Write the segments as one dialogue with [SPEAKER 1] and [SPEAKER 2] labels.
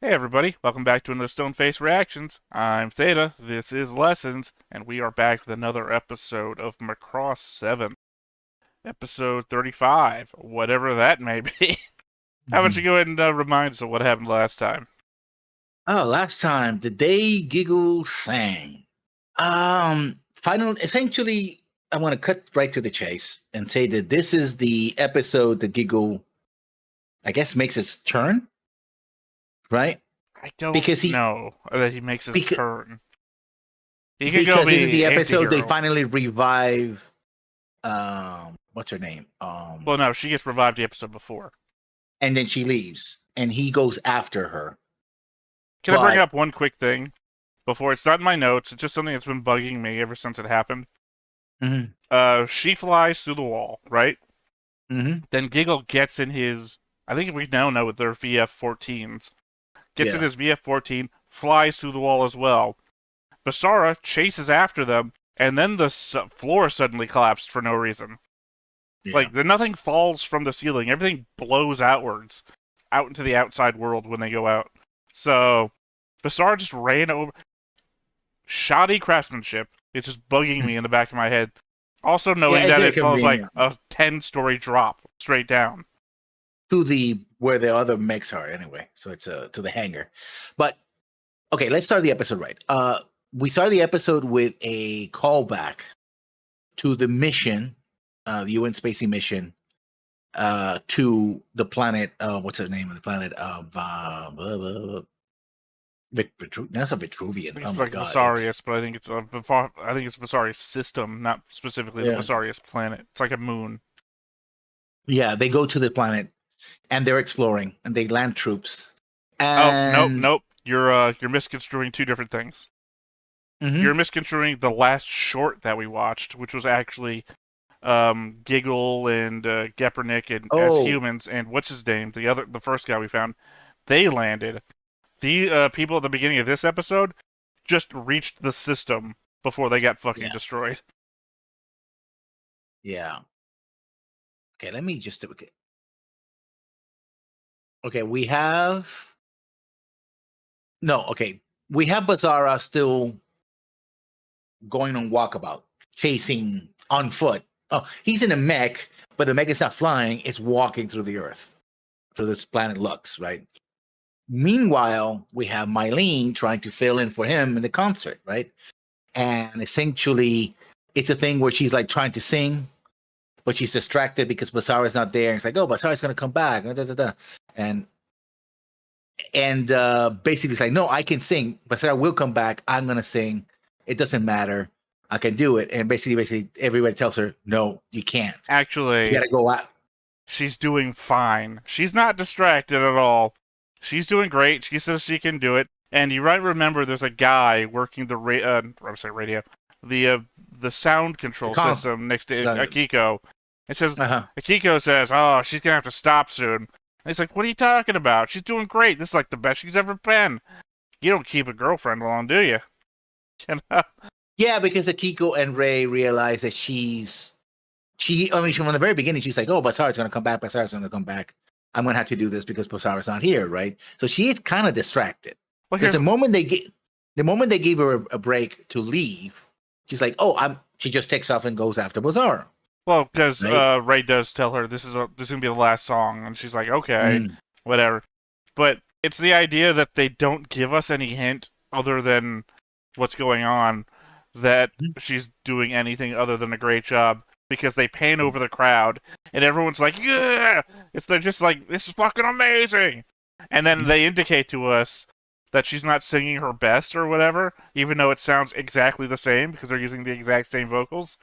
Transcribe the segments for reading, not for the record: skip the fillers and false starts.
[SPEAKER 1] Hey everybody, welcome back to another Stone Face Reactions. I'm Theta, this is Lessons, and we are back with another episode of Macross 7, episode 35, whatever that may be. How about you
[SPEAKER 2] Mhm.
[SPEAKER 1] go ahead and remind us of what happened last time?
[SPEAKER 2] Oh, last time the day Giggle sang. Essentially, I want to cut right to the chase and say that this is the episode that Giggle, I guess, makes his turn, right?
[SPEAKER 1] I don't
[SPEAKER 2] Because he,
[SPEAKER 1] know that he makes his
[SPEAKER 2] because,
[SPEAKER 1] turn. He could go
[SPEAKER 2] because this is
[SPEAKER 1] be
[SPEAKER 2] the episode they
[SPEAKER 1] anti-hero.
[SPEAKER 2] finally revive. What's her name?
[SPEAKER 1] Well, no, she gets revived the episode before.
[SPEAKER 2] And then she leaves, and he goes after her.
[SPEAKER 1] Can I bring
[SPEAKER 2] But
[SPEAKER 1] up one quick thing before? It's not in my notes, it's just something that's been bugging me ever since it happened.
[SPEAKER 2] Mhm,
[SPEAKER 1] She flies through the wall, right?
[SPEAKER 2] mhm,
[SPEAKER 1] Then Giggle gets in his, I think we now know with their VF-14s, gets in
[SPEAKER 2] yeah,
[SPEAKER 1] his VF-14, flies through the wall as well. Basara chases after them, and then the floor suddenly collapsed for no reason.
[SPEAKER 2] yeah.
[SPEAKER 1] Like, nothing falls from the ceiling. Everything blows outwards, out into the outside world when they go out. So, Basara just ran over. Shoddy craftsmanship. It's just bugging me in the back of my head. Also
[SPEAKER 2] Yeah,
[SPEAKER 1] knowing
[SPEAKER 2] it's
[SPEAKER 1] that
[SPEAKER 2] very
[SPEAKER 1] it falls like
[SPEAKER 2] convenient
[SPEAKER 1] a 10-story drop straight down.
[SPEAKER 2] to the where the other mechs are anyway. So it's to the hangar. But okay, let's start the episode right. We started the episode with a callback to the mission, the UN Spacey mission, to the planet. What's the name of the planet of that's a
[SPEAKER 1] I
[SPEAKER 2] Vitruvian.
[SPEAKER 1] think
[SPEAKER 2] Oh
[SPEAKER 1] it's
[SPEAKER 2] my
[SPEAKER 1] like
[SPEAKER 2] god, it's
[SPEAKER 1] Vasarius, but I think it's Vasarius system, not specifically the
[SPEAKER 2] yeah,
[SPEAKER 1] Vasarius planet. It's like a moon.
[SPEAKER 2] yeah. They go to the planet and they're exploring and they land troops
[SPEAKER 1] Oh, nope,
[SPEAKER 2] and
[SPEAKER 1] nope. You're misconstruing two different things. You're
[SPEAKER 2] mhm.
[SPEAKER 1] misconstruing the last short that we watched, which was actually Giggle and Geppernick and as
[SPEAKER 2] Oh
[SPEAKER 1] humans and what's his name, the first guy we found. They landed. The people at the beginning of this episode just reached the system before they got fucking
[SPEAKER 2] yeah,
[SPEAKER 1] destroyed.
[SPEAKER 2] yeah. Okay, let me just okay. Okay, we have no. Okay, we have Bazara still going on walkabout, chasing on foot. Oh, he's in a mech, but the mech is not flying, it's walking through the earth, through this planet Lux, right? Meanwhile, we have Mylene trying to fill in for him in the concert, right? And essentially, it's a thing where she's like trying to sing, but she's distracted because Basara's not there. And it's like, oh, Basara's going to come back. Da, da, da. And basically it's like, no, I can sing. Basara will come back. I'm going to sing. It doesn't matter. I can do it. And basically, everybody tells her, no, you can't. You got
[SPEAKER 1] Actually,
[SPEAKER 2] to go out.
[SPEAKER 1] she's doing fine. She's not distracted at all. She's doing great. She says she can do it. And you might remember there's a guy working radio, the sound
[SPEAKER 2] The
[SPEAKER 1] control
[SPEAKER 2] cons.
[SPEAKER 1] system next to
[SPEAKER 2] The,
[SPEAKER 1] Akiko. It says
[SPEAKER 2] uh-huh.
[SPEAKER 1] Akiko says, "Oh, she's gonna have to stop soon." And he's like, "What are you talking about? She's doing great. This is like the best she's ever been. You don't keep a girlfriend long, do you?" You know?
[SPEAKER 2] Yeah, because Akiko and Ray realize that I mean, from the very beginning, she's like, oh, Basara's going to come back. Basara's going to come back. I'm going to have to do this because Basara's not here, right? So she is kind of distracted
[SPEAKER 1] Well,
[SPEAKER 2] because
[SPEAKER 1] here's
[SPEAKER 2] the moment they gave her a break to leave, she's like, oh, she just takes off and goes after Basara,
[SPEAKER 1] well, because
[SPEAKER 2] right?
[SPEAKER 1] Ray does tell her this is gonna be the last song, and she's like, "Okay,
[SPEAKER 2] Mm.
[SPEAKER 1] whatever." But it's the idea that they don't give us any hint other than what's going on that she's doing anything other than a great job because they pan over the crowd and everyone's like, "Yeah!" They're just like, "This is fucking amazing," and then they indicate to us that she's not singing her best or whatever, even though it sounds exactly the same because they're using the exact same vocals.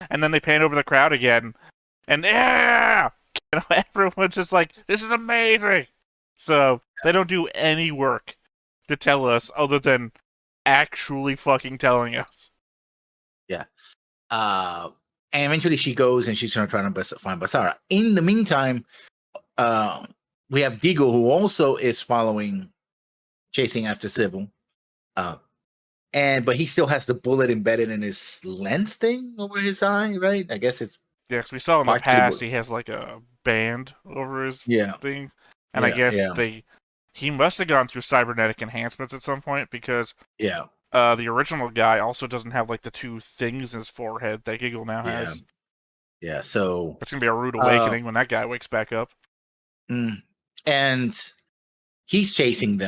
[SPEAKER 1] And then they pan over the crowd again, and yeah, everyone's just like, "This is amazing." So they don't do any work to tell us other than actually fucking telling us.
[SPEAKER 2] Yeah. Uh, and eventually she goes and she's trying to find Basara. In the meantime, uh, we have Digo, who also is chasing after Sybil. Uh, but he still has the bullet embedded in his lens thing over his eye, right? I guess it's
[SPEAKER 1] Yeah, 'cause we saw in the
[SPEAKER 2] partially
[SPEAKER 1] past
[SPEAKER 2] bullet.
[SPEAKER 1] he has like a band over his
[SPEAKER 2] Yeah,
[SPEAKER 1] thing, and I
[SPEAKER 2] yeah,
[SPEAKER 1] guess
[SPEAKER 2] yeah.
[SPEAKER 1] he must have gone through cybernetic enhancements at some point because
[SPEAKER 2] Yeah.
[SPEAKER 1] the original guy also doesn't have like the two things in his forehead that Giggle now
[SPEAKER 2] Yeah.
[SPEAKER 1] has.
[SPEAKER 2] Yeah. So,
[SPEAKER 1] It's gonna be a rude
[SPEAKER 2] uh,
[SPEAKER 1] awakening when that guy wakes back up.
[SPEAKER 2] and he's chasing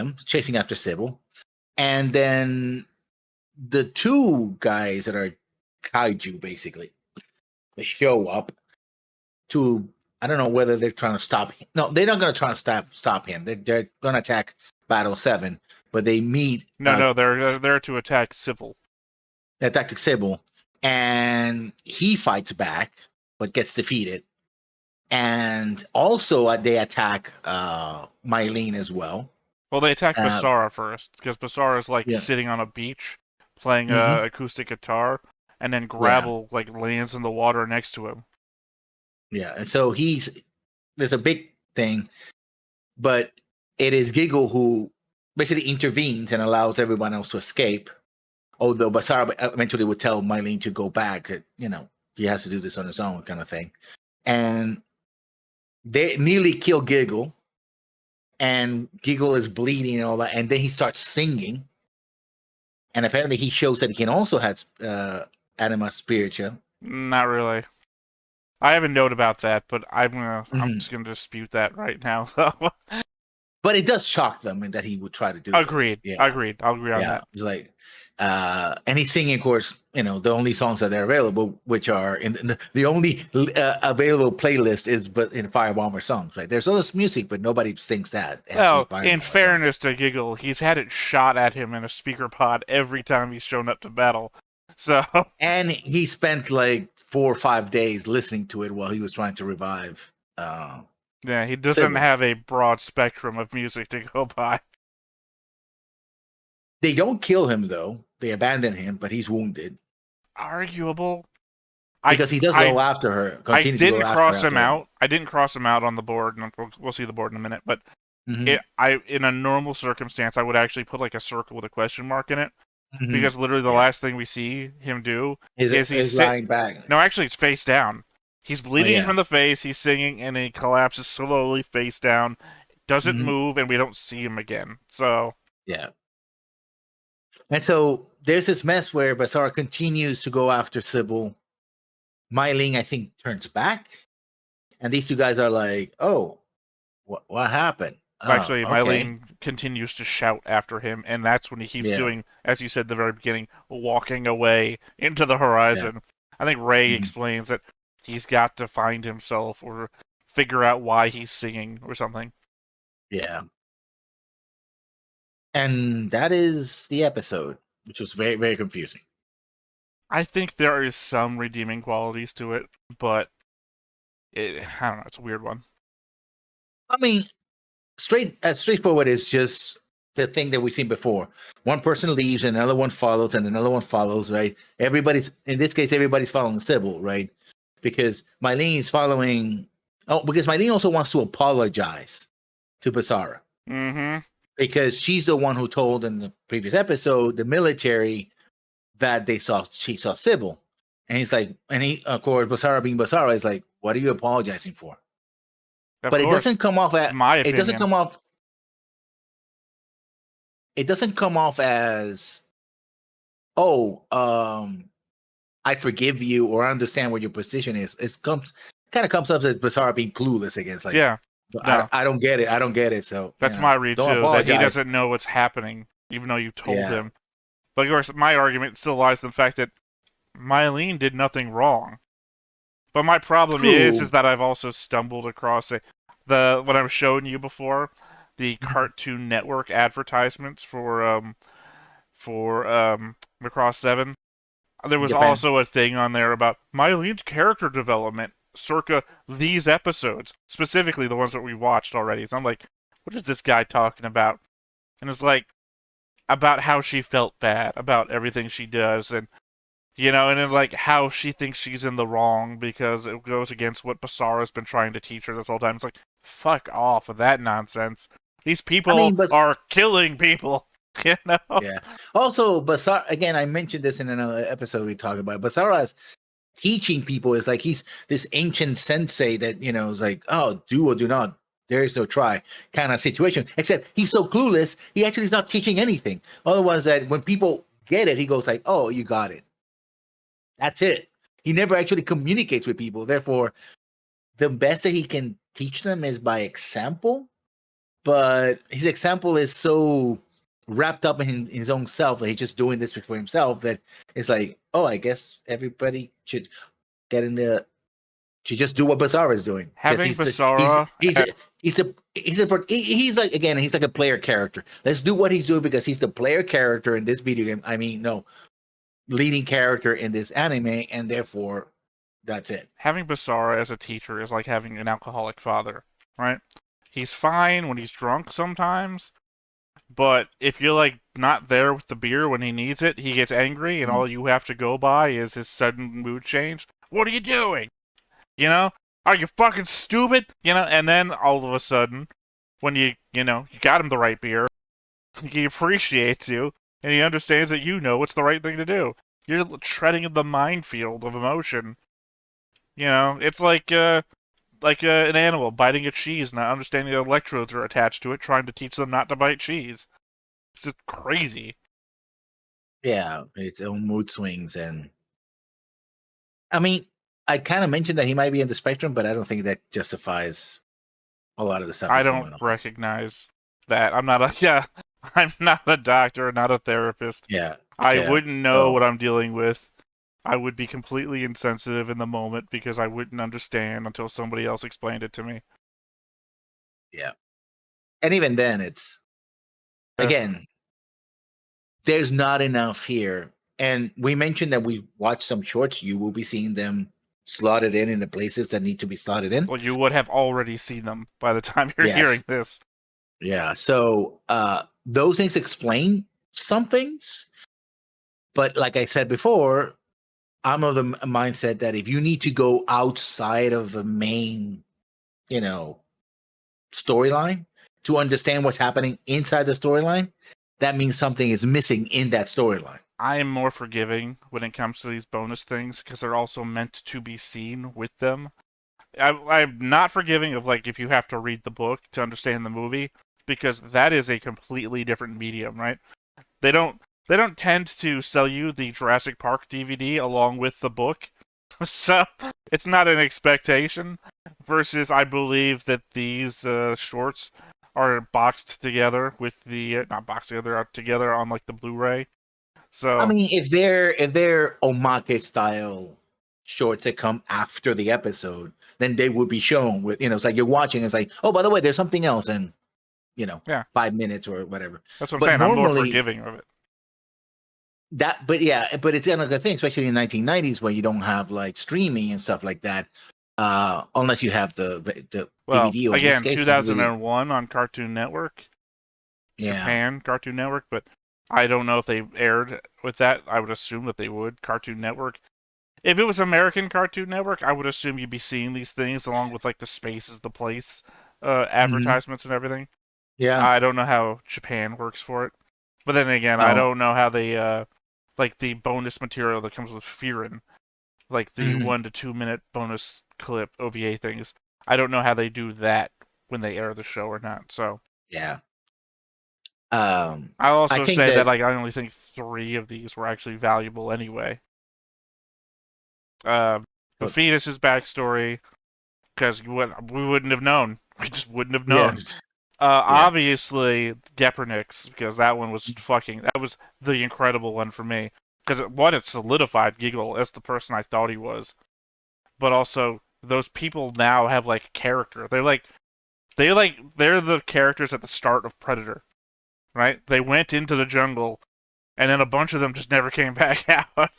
[SPEAKER 2] after Sybil. And then the two guys that are kaiju, basically, they show up to, I don't know whether they're trying to stop him. No, they're not going to try to stop him. They're going to attack Battle 7, but they meet,
[SPEAKER 1] No, they're there to attack Civil.
[SPEAKER 2] attack Sybil, and he fights back, but gets defeated. And also, they attack Mylene as well.
[SPEAKER 1] Well, they attack
[SPEAKER 2] Uh,
[SPEAKER 1] Basara first because Basara is like
[SPEAKER 2] yeah.
[SPEAKER 1] sitting on a beach playing
[SPEAKER 2] Hmm.
[SPEAKER 1] a acoustic guitar, and then
[SPEAKER 2] Yeah.
[SPEAKER 1] Grabble like lands in the water next to him.
[SPEAKER 2] Yeah. And so there's a big thing, but it is Giggle who basically intervenes and allows everyone else to escape. Although Basara eventually would tell Mylene to go back, that, he has to do this on his own, kind of thing. And they nearly kill Giggle, and Giggle is bleeding and all that. And then he starts singing. And apparently he shows that he can also have anima spiritua.
[SPEAKER 1] Not really. I have a note about that, but I'm
[SPEAKER 2] Mhm.
[SPEAKER 1] just gonna dispute that right now.
[SPEAKER 2] But it does shock them and that he would try to do this.
[SPEAKER 1] Agreed.
[SPEAKER 2] Yeah.
[SPEAKER 1] Agreed. I'll agree on
[SPEAKER 2] Yeah.
[SPEAKER 1] that.
[SPEAKER 2] It's like, and he's singing, of course, the only songs that are available, which are in the only available playlist is but in Firebomber songs, right? There's all this music, but nobody sings that. It has to be
[SPEAKER 1] Well,
[SPEAKER 2] Firebomber
[SPEAKER 1] in
[SPEAKER 2] songs.
[SPEAKER 1] fairness to Giggle, he's had it shot at him in a speaker pod every time he's shown up to battle. So
[SPEAKER 2] And he spent like 4 or 5 days listening to it while he was trying to revive.
[SPEAKER 1] yeah, he doesn't
[SPEAKER 2] Sybil.
[SPEAKER 1] have a broad spectrum of music to go by.
[SPEAKER 2] They don't kill him though; they abandon him, but he's wounded
[SPEAKER 1] Arguable.
[SPEAKER 2] because he does go after her.
[SPEAKER 1] I
[SPEAKER 2] Continue to go
[SPEAKER 1] didn't
[SPEAKER 2] after
[SPEAKER 1] cross
[SPEAKER 2] her
[SPEAKER 1] him out. I didn't cross him out on the board, and we'll see the board in a minute. But
[SPEAKER 2] Mhm.
[SPEAKER 1] in a normal circumstance, I would actually put like a circle with a question mark in it,
[SPEAKER 2] Mhm.
[SPEAKER 1] because literally the
[SPEAKER 2] Yeah.
[SPEAKER 1] last thing we see him do is
[SPEAKER 2] Is lying back.
[SPEAKER 1] No, actually, it's face down. He's bleeding
[SPEAKER 2] Yeah.
[SPEAKER 1] from the face. He's singing, and he collapses slowly face down. Doesn't
[SPEAKER 2] Mhm.
[SPEAKER 1] move, and we don't see him again. So
[SPEAKER 2] Yeah. And so there's this mess where Basara continues to go after Sybil. Mylene, I think, turns back, and these two guys are like, "Oh, what happened?" Oh,
[SPEAKER 1] actually,
[SPEAKER 2] okay.
[SPEAKER 1] Mylene continues to shout after him, and that's when he keeps
[SPEAKER 2] Yeah.
[SPEAKER 1] doing, as you said at the very beginning, walking away into the
[SPEAKER 2] Yeah.
[SPEAKER 1] horizon. I think Ray
[SPEAKER 2] Mhm.
[SPEAKER 1] explains that he's got to find himself or figure out why he's singing or something.
[SPEAKER 2] Yeah. And that is the episode, which was very, very confusing.
[SPEAKER 1] I think there is some redeeming qualities to it, but I don't know, it's a weird one.
[SPEAKER 2] I mean, straightforward is just the thing that we've seen before. One person leaves, and another one follows, and another one follows, right? In this case, everybody's following Sybil, right? Because Mylene is following. Oh, because Mylene also wants to apologize to Basara
[SPEAKER 1] Mm-hmm.
[SPEAKER 2] because she's the one who told in the previous episode the military that she saw Sybil, and he's like, and he, of course, Basara being Basara is like, what are you apologizing for?
[SPEAKER 1] Of
[SPEAKER 2] But it
[SPEAKER 1] course,
[SPEAKER 2] doesn't come off
[SPEAKER 1] it's
[SPEAKER 2] at
[SPEAKER 1] my
[SPEAKER 2] it doesn't
[SPEAKER 1] opinion.
[SPEAKER 2] come off it doesn't come off as, oh, I forgive you or I understand what your position is. It kind of comes up as Basara being clueless against, like,
[SPEAKER 1] Yeah, no,
[SPEAKER 2] I don't get it. I don't get it. So,
[SPEAKER 1] that's my read
[SPEAKER 2] don't
[SPEAKER 1] too, that he
[SPEAKER 2] apologize.
[SPEAKER 1] doesn't know what's happening, even though you told
[SPEAKER 2] Yeah.
[SPEAKER 1] him. But of course, my argument still lies in the fact that Mylene did nothing wrong. But my problem is
[SPEAKER 2] True.
[SPEAKER 1] that I've also stumbled across what I was showing you before, the Cartoon Network advertisements for Macross 7. There was
[SPEAKER 2] Japan.
[SPEAKER 1] also a thing on there about Mylene's character development circa these episodes, specifically the ones that we watched already. So I'm like, what is this guy talking about? And it's like about how she felt bad about everything she does, and and then like how she thinks she's in the wrong because it goes against what Basara's been trying to teach her this whole time. It's like, fuck off with that nonsense. These
[SPEAKER 2] I
[SPEAKER 1] people
[SPEAKER 2] mean, but
[SPEAKER 1] are killing people, you know?
[SPEAKER 2] yeah. Also, Basara, again, I mentioned this in another episode we talked about. Basara's teaching people is like he's this ancient sensei that, is like, oh, do or do not there is no try kind of situation. Except he's so clueless, he actually is not teaching anything. Otherwise, that when people get it, he goes like, "Oh, you got it." That's it. He never actually communicates with people. Therefore, the best that he can teach them is by example. But his example is so wrapped up in his own self that he's just doing this for himself that it's like, oh, I guess everybody should get in the should just do what Bizarro is doing because
[SPEAKER 1] Having Basara,
[SPEAKER 2] he's like again he's like a player character. Let's do what he's doing because he's the player character in this video game. I mean, no, leading character in this anime, and therefore that's it.
[SPEAKER 1] having Basara as a teacher is like having an alcoholic father, right? He's fine when he's drunk sometimes, but if you're like not there with the beer when he needs it, he gets angry, and all you have to go by is his sudden mood change. What are you doing? You know? Are you fucking stupid? You know? And then all of a sudden, when you got him the right beer, he appreciates you, and he understands that you know what's the right thing to do. You're treading in the minefield of emotion. You know, it's like an animal biting a cheese, not understanding the electrodes are attached to it, trying to teach them not to bite cheese. It's just crazy.
[SPEAKER 2] Yeah, its own mood swings, and I mean, I kind of mentioned that he might be in the spectrum, but I don't think that justifies a lot of the stuff
[SPEAKER 1] I
[SPEAKER 2] that's
[SPEAKER 1] don't
[SPEAKER 2] going on.
[SPEAKER 1] recognize that. I'm not I'm not a doctor, not a therapist.
[SPEAKER 2] Yeah,
[SPEAKER 1] I
[SPEAKER 2] so-
[SPEAKER 1] wouldn't know
[SPEAKER 2] so-
[SPEAKER 1] what I'm dealing with. I would be completely insensitive in the moment because I wouldn't understand until somebody else explained it to me.
[SPEAKER 2] Yeah, and even then, it's
[SPEAKER 1] Yeah.
[SPEAKER 2] again, there's not enough here. And we mentioned that we watched some shorts. You will be seeing them slotted in the places that need to be slotted in.
[SPEAKER 1] Well, you would have already seen them by the time you're
[SPEAKER 2] Yes.
[SPEAKER 1] hearing this.
[SPEAKER 2] Yeah. So those things explain some things. But like I said before, I'm of the mindset that if you need to go outside of the main, storyline to understand what's happening inside the storyline, that means something is missing in that storyline.
[SPEAKER 1] I am more forgiving when it comes to these bonus things because they're also meant to be seen with them. I'm not forgiving of like if you have to read the book to understand the movie because that is a completely different medium, right? They don't tend to sell you the Jurassic Park DVD along with the book. So it's not an expectation versus I believe that these shorts are boxed together with the not boxed together are together on like the Blu-ray. So
[SPEAKER 2] I mean, if they're omake style shorts that come after the episode, then they would be shown with it's like you're watching. It's like, oh, by the way, there's something else in
[SPEAKER 1] yeah,
[SPEAKER 2] 5 minutes or whatever.
[SPEAKER 1] that's what I'm
[SPEAKER 2] But
[SPEAKER 1] saying. I'm more
[SPEAKER 2] normally
[SPEAKER 1] forgiving of it.
[SPEAKER 2] but it's another thing, especially in the 1990s where you don't have like streaming and stuff like that, unless you have the
[SPEAKER 1] Well,
[SPEAKER 2] DVD or in
[SPEAKER 1] again,
[SPEAKER 2] this case,
[SPEAKER 1] 2001 on Cartoon Network,
[SPEAKER 2] yeah.
[SPEAKER 1] Japan Cartoon Network, but I don't know if they aired with that. I would assume that they would. Cartoon Network. If it was American Cartoon Network, I would assume you'd be seeing these things along with like the Space is the Place advertisements and everything.
[SPEAKER 2] Yeah.
[SPEAKER 1] I don't know how Japan works for it, but then again, I
[SPEAKER 2] Oh.
[SPEAKER 1] don't know how they like the bonus material that comes with Fearin', like the
[SPEAKER 2] Mhm.
[SPEAKER 1] 1 to 2 minute bonus clip OVA things. I don't know how they do that when they air the show or not. So
[SPEAKER 2] Yeah.
[SPEAKER 1] I'll
[SPEAKER 2] I
[SPEAKER 1] also
[SPEAKER 2] think
[SPEAKER 1] say that
[SPEAKER 2] that
[SPEAKER 1] like I only think 3 of these were actually valuable anyway. The
[SPEAKER 2] But-
[SPEAKER 1] fetus's backstory, because we wouldn't have known. We just wouldn't have
[SPEAKER 2] yeah.
[SPEAKER 1] known. Obviously, Gepernix, because that one was that was the incredible one for me. Because it solidified Giggle as the person I thought he was. But also, those people now have like character. They're the characters at the start of Predator, right? They went into the jungle, and then a bunch of them just never came back out.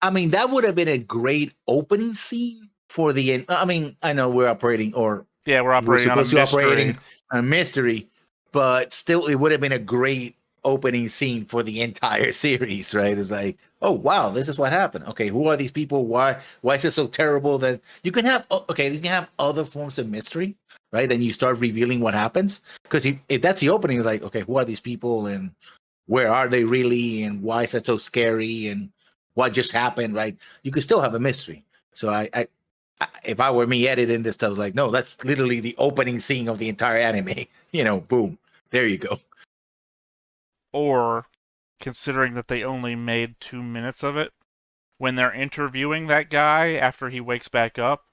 [SPEAKER 2] I mean, that would have been a great opening scene for the. I mean, I know we're operating, or
[SPEAKER 1] Yeah, we're
[SPEAKER 2] we're
[SPEAKER 1] operating on a
[SPEAKER 2] supposed to
[SPEAKER 1] mystery.
[SPEAKER 2] operating a mystery, but still, it would have been a great opening scene for the entire series, right? It's like, oh wow, this is what happened. Okay, who are these people? Why is it so terrible that you can have? Okay, you can have other forms of mystery, right? Then you start revealing what happens because if that's the opening, it's like, okay, who are these people and where are they really and why is that so scary and what just happened, right? You could still have a mystery. So I if I were me editing this stuff, I was like, no, that's literally the opening scene of the entire anime. Boom, there you go.
[SPEAKER 1] Or, considering that they only made 2 minutes of it, when they're interviewing that guy after he wakes back up,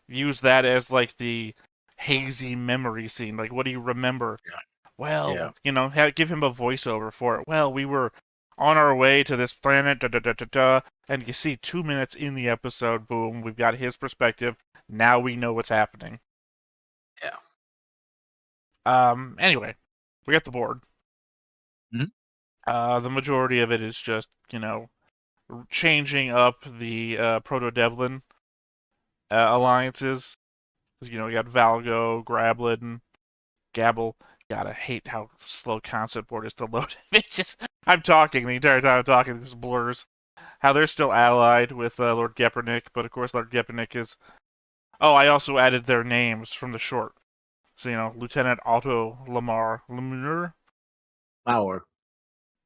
[SPEAKER 1] use that as like the hazy memory scene. Like, what do you remember?
[SPEAKER 2] Yeah.
[SPEAKER 1] Well, give him a voiceover for it. Well, we were on our way to this planet, da da da da da, and you see 2 minutes in the episode, boom, we've got his perspective. Now we know what's happening.
[SPEAKER 2] Yeah.
[SPEAKER 1] Anyway, we got the board.
[SPEAKER 2] Mhm.
[SPEAKER 1] The majority of it is just, changing up the Proto-Devlin alliances. You got Valgo, Grablin, Gabble. God, I hate how slow concept board is to load. I'm talking the entire time I'm talking, this blurs. How they're still allied with Lord Geppernick, but of course Lord Geppernick is... Oh, I also added their names from the short. So, Lieutenant Otto Lemur?
[SPEAKER 2] Mauer.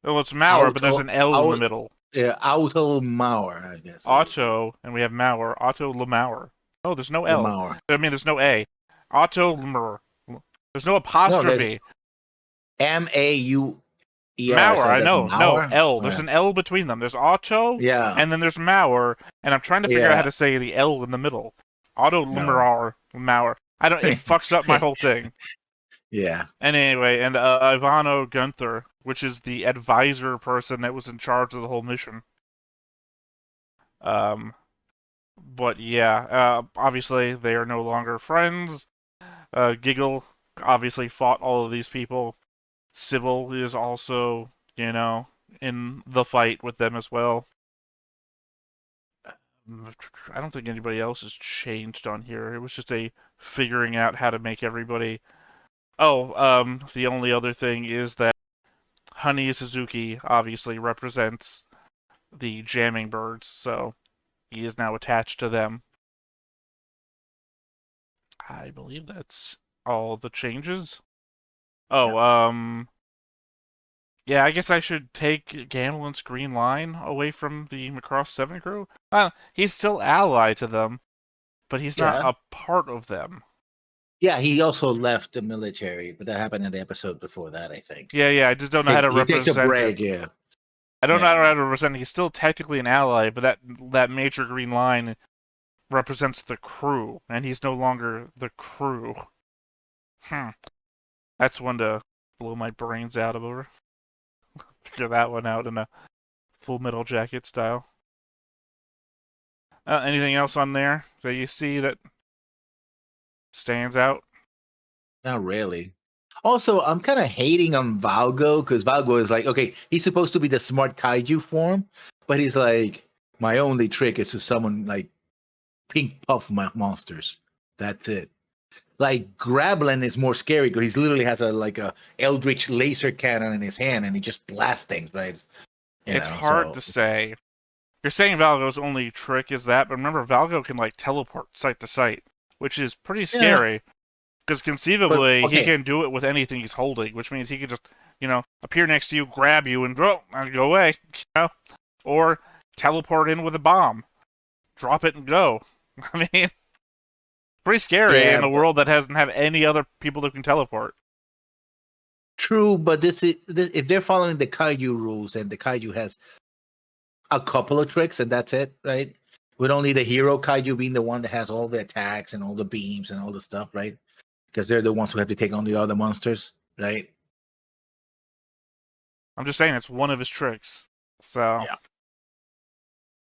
[SPEAKER 1] Well, it's Mauer, but there's
[SPEAKER 2] Auto,
[SPEAKER 1] an L in the
[SPEAKER 2] out,
[SPEAKER 1] middle.
[SPEAKER 2] yeah, Auto Mauer, I guess.
[SPEAKER 1] Otto, and we have Mauer. Otto Lemauer. Oh, there's no L.
[SPEAKER 2] Mauer.
[SPEAKER 1] I mean, there's no A. Otto Lemur. There's no
[SPEAKER 2] No, there's
[SPEAKER 1] apostrophe.
[SPEAKER 2] Mauer.
[SPEAKER 1] Mauer,
[SPEAKER 2] So
[SPEAKER 1] I
[SPEAKER 2] that's
[SPEAKER 1] know. No,
[SPEAKER 2] Mauer.
[SPEAKER 1] L. There's an L between them. There's Otto,
[SPEAKER 2] Yeah.
[SPEAKER 1] and then there's Mauer, and I'm trying to figure out how
[SPEAKER 2] Yeah.
[SPEAKER 1] to say the L in the middle. Otto
[SPEAKER 2] No.
[SPEAKER 1] Mauer. I don't. It fucks up my whole thing.
[SPEAKER 2] Yeah.
[SPEAKER 1] And anyway, and Ivano Gunther, which is the advisor person that was in charge of the whole mission. But yeah, obviously they are no longer friends. Giggle obviously fought all of these people. Civil is also, in the fight with them as well. I don't think anybody else has changed on here. It was just a figuring out how to make everybody. Oh, the only other thing is that Honey Suzuki obviously represents the jamming birds, so he is now attached to them. I believe that's all the changes. Oh, yeah, I guess I should take Gamelin's Green Line away from the Macross 7 crew. He's still allied to them, but he's not
[SPEAKER 2] Yeah.
[SPEAKER 1] a part of them.
[SPEAKER 2] Yeah, he also left the military, but that happened in the episode before that, I think.
[SPEAKER 1] Yeah, I just don't know how to
[SPEAKER 2] He takes a
[SPEAKER 1] represent
[SPEAKER 2] break,
[SPEAKER 1] it.
[SPEAKER 2] yeah.
[SPEAKER 1] I don't know
[SPEAKER 2] Yeah.
[SPEAKER 1] how to represent it. He's still technically an ally, but that major green line represents the crew, and he's no longer the crew. That's one to blow my brains out over. Figure that one out in a Full Metal Jacket style. Anything else on there that you see that stands out?
[SPEAKER 2] Not really. Also, I'm kind of hating on Valgo because Valgo is like, okay, he's supposed to be the smart kaiju form, but he's like, my only trick is to summon like pink puff monsters. That's it. Like Grablin is more scary because he literally has a eldritch laser cannon in his hand and he just blasts things, right?
[SPEAKER 1] It's hard to say. You're saying Valgo's only trick is that, but remember Valgo can like teleport site to site, which is pretty scary. Because conceivably he can do it with anything he's holding, which means he could just, appear next to you, grab you, and go away, or teleport in with a bomb, drop it and go. I mean, pretty scary in a world that doesn't have any other people that can teleport.
[SPEAKER 2] True, but this if they're following the kaiju rules and the kaiju has a couple of tricks and that's it, right? With only the hero kaiju being the one that has all the attacks and all the beams and all the stuff, right? Because they're the ones who have to take on the other monsters, right?
[SPEAKER 1] I'm just saying it's one of his tricks. So,
[SPEAKER 2] yeah.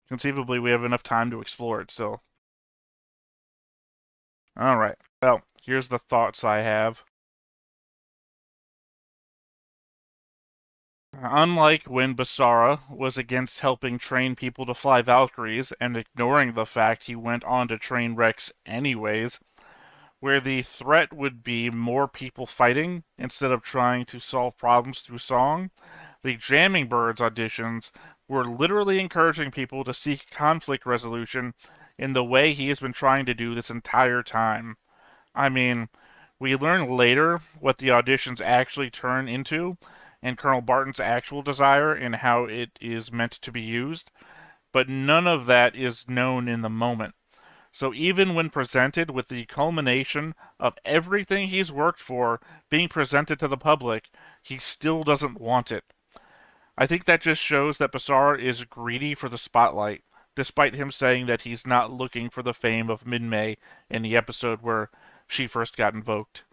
[SPEAKER 1] Conceivably we have enough time to explore it still. Alright, well, here's the thoughts I have. Unlike when Basara was against helping train people to fly Valkyries and ignoring the fact he went on to train Rex anyways, where the threat would be more people fighting instead of trying to solve problems through song, the Jamming Birds auditions were literally encouraging people to seek conflict resolution in the way he has been trying to do this entire time. I mean, we learn later what the auditions actually turn into and Colonel Barton's actual desire and how it is meant to be used, but none of that is known in the moment. So even when presented with the culmination of everything he's worked for being presented to the public, he still doesn't want it. I think that just shows that Basara is greedy for the spotlight, despite him saying that he's not looking for the fame of Minmay in the episode where she first got invoked.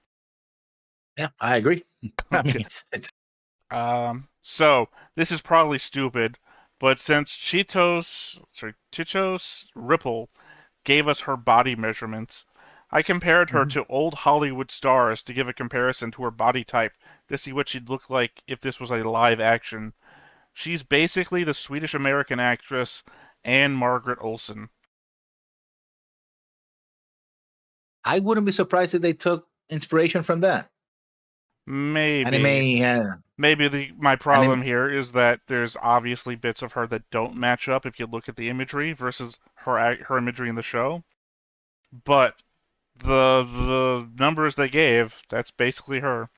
[SPEAKER 2] Yeah, I agree. I
[SPEAKER 1] Okay.
[SPEAKER 2] mean, it's
[SPEAKER 1] So this is probably stupid, but since Tichos Ripple gave us her body measurements, I compared her
[SPEAKER 2] Mhm.
[SPEAKER 1] to old Hollywood stars to give a comparison to her body type to see what she'd look like if this was a live action. She's basically the Swedish American actress Anne Margaret Olsen.
[SPEAKER 2] I wouldn't be surprised if they took inspiration from that
[SPEAKER 1] Maybe.
[SPEAKER 2] anime.
[SPEAKER 1] Maybe my
[SPEAKER 2] Anime.
[SPEAKER 1] problem here is that there's obviously bits of her that don't match up if you look at the imagery versus her imagery in the show. But the numbers they gave, that's basically her.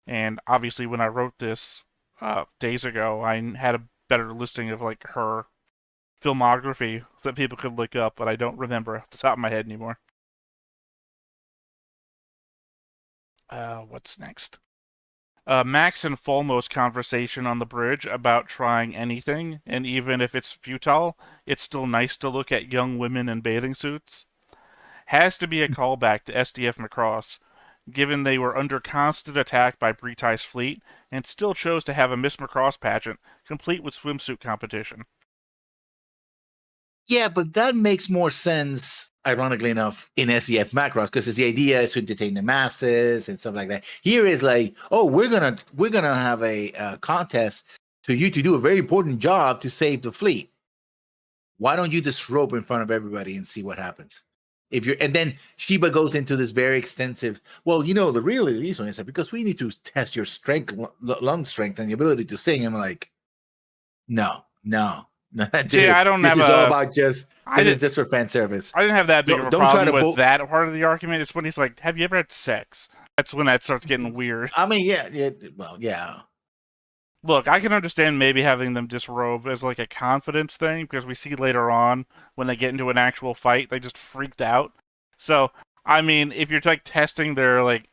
[SPEAKER 1] And obviously, when I wrote this days ago, I had a better listing of like her filmography that people could look up, but I don't remember off the top of my head anymore. What's next? Max and Fulmo's conversation on the bridge about trying anything, and even if it's futile, it's still nice to look at young women in bathing suits. Has to be a callback to SDF Macross, given they were under constant attack by Bretai's fleet and still chose to have a Miss Macross pageant, complete with swimsuit competition.
[SPEAKER 2] Yeah, but that makes more sense, ironically enough, in SEF Macross because the idea is to entertain the masses and stuff like that. Here is like, oh, we're gonna have a contest to you to do a very important job to save the fleet. Why don't you just rope in front of everybody and see what happens? If you're, and then Sheba goes into this very extensive. Well, the real reason is that because we need to test your strength, lung strength, and the ability to sing. I'm like, no, no, no,
[SPEAKER 1] See,
[SPEAKER 2] dude. This is all about
[SPEAKER 1] I
[SPEAKER 2] this is
[SPEAKER 1] did
[SPEAKER 2] just for fan service.
[SPEAKER 1] I didn't have that big of a
[SPEAKER 2] Don't try
[SPEAKER 1] problem
[SPEAKER 2] to
[SPEAKER 1] with that part of the argument. It's when he's like, "Have you ever had sex?" That's when that starts getting weird.
[SPEAKER 2] I mean, yeah, yeah. Well, yeah.
[SPEAKER 1] Look, I can understand maybe having them disrobe as like a confidence thing because we see later on when they get into an actual fight, they just freaked out. So, I mean, if you're like testing their like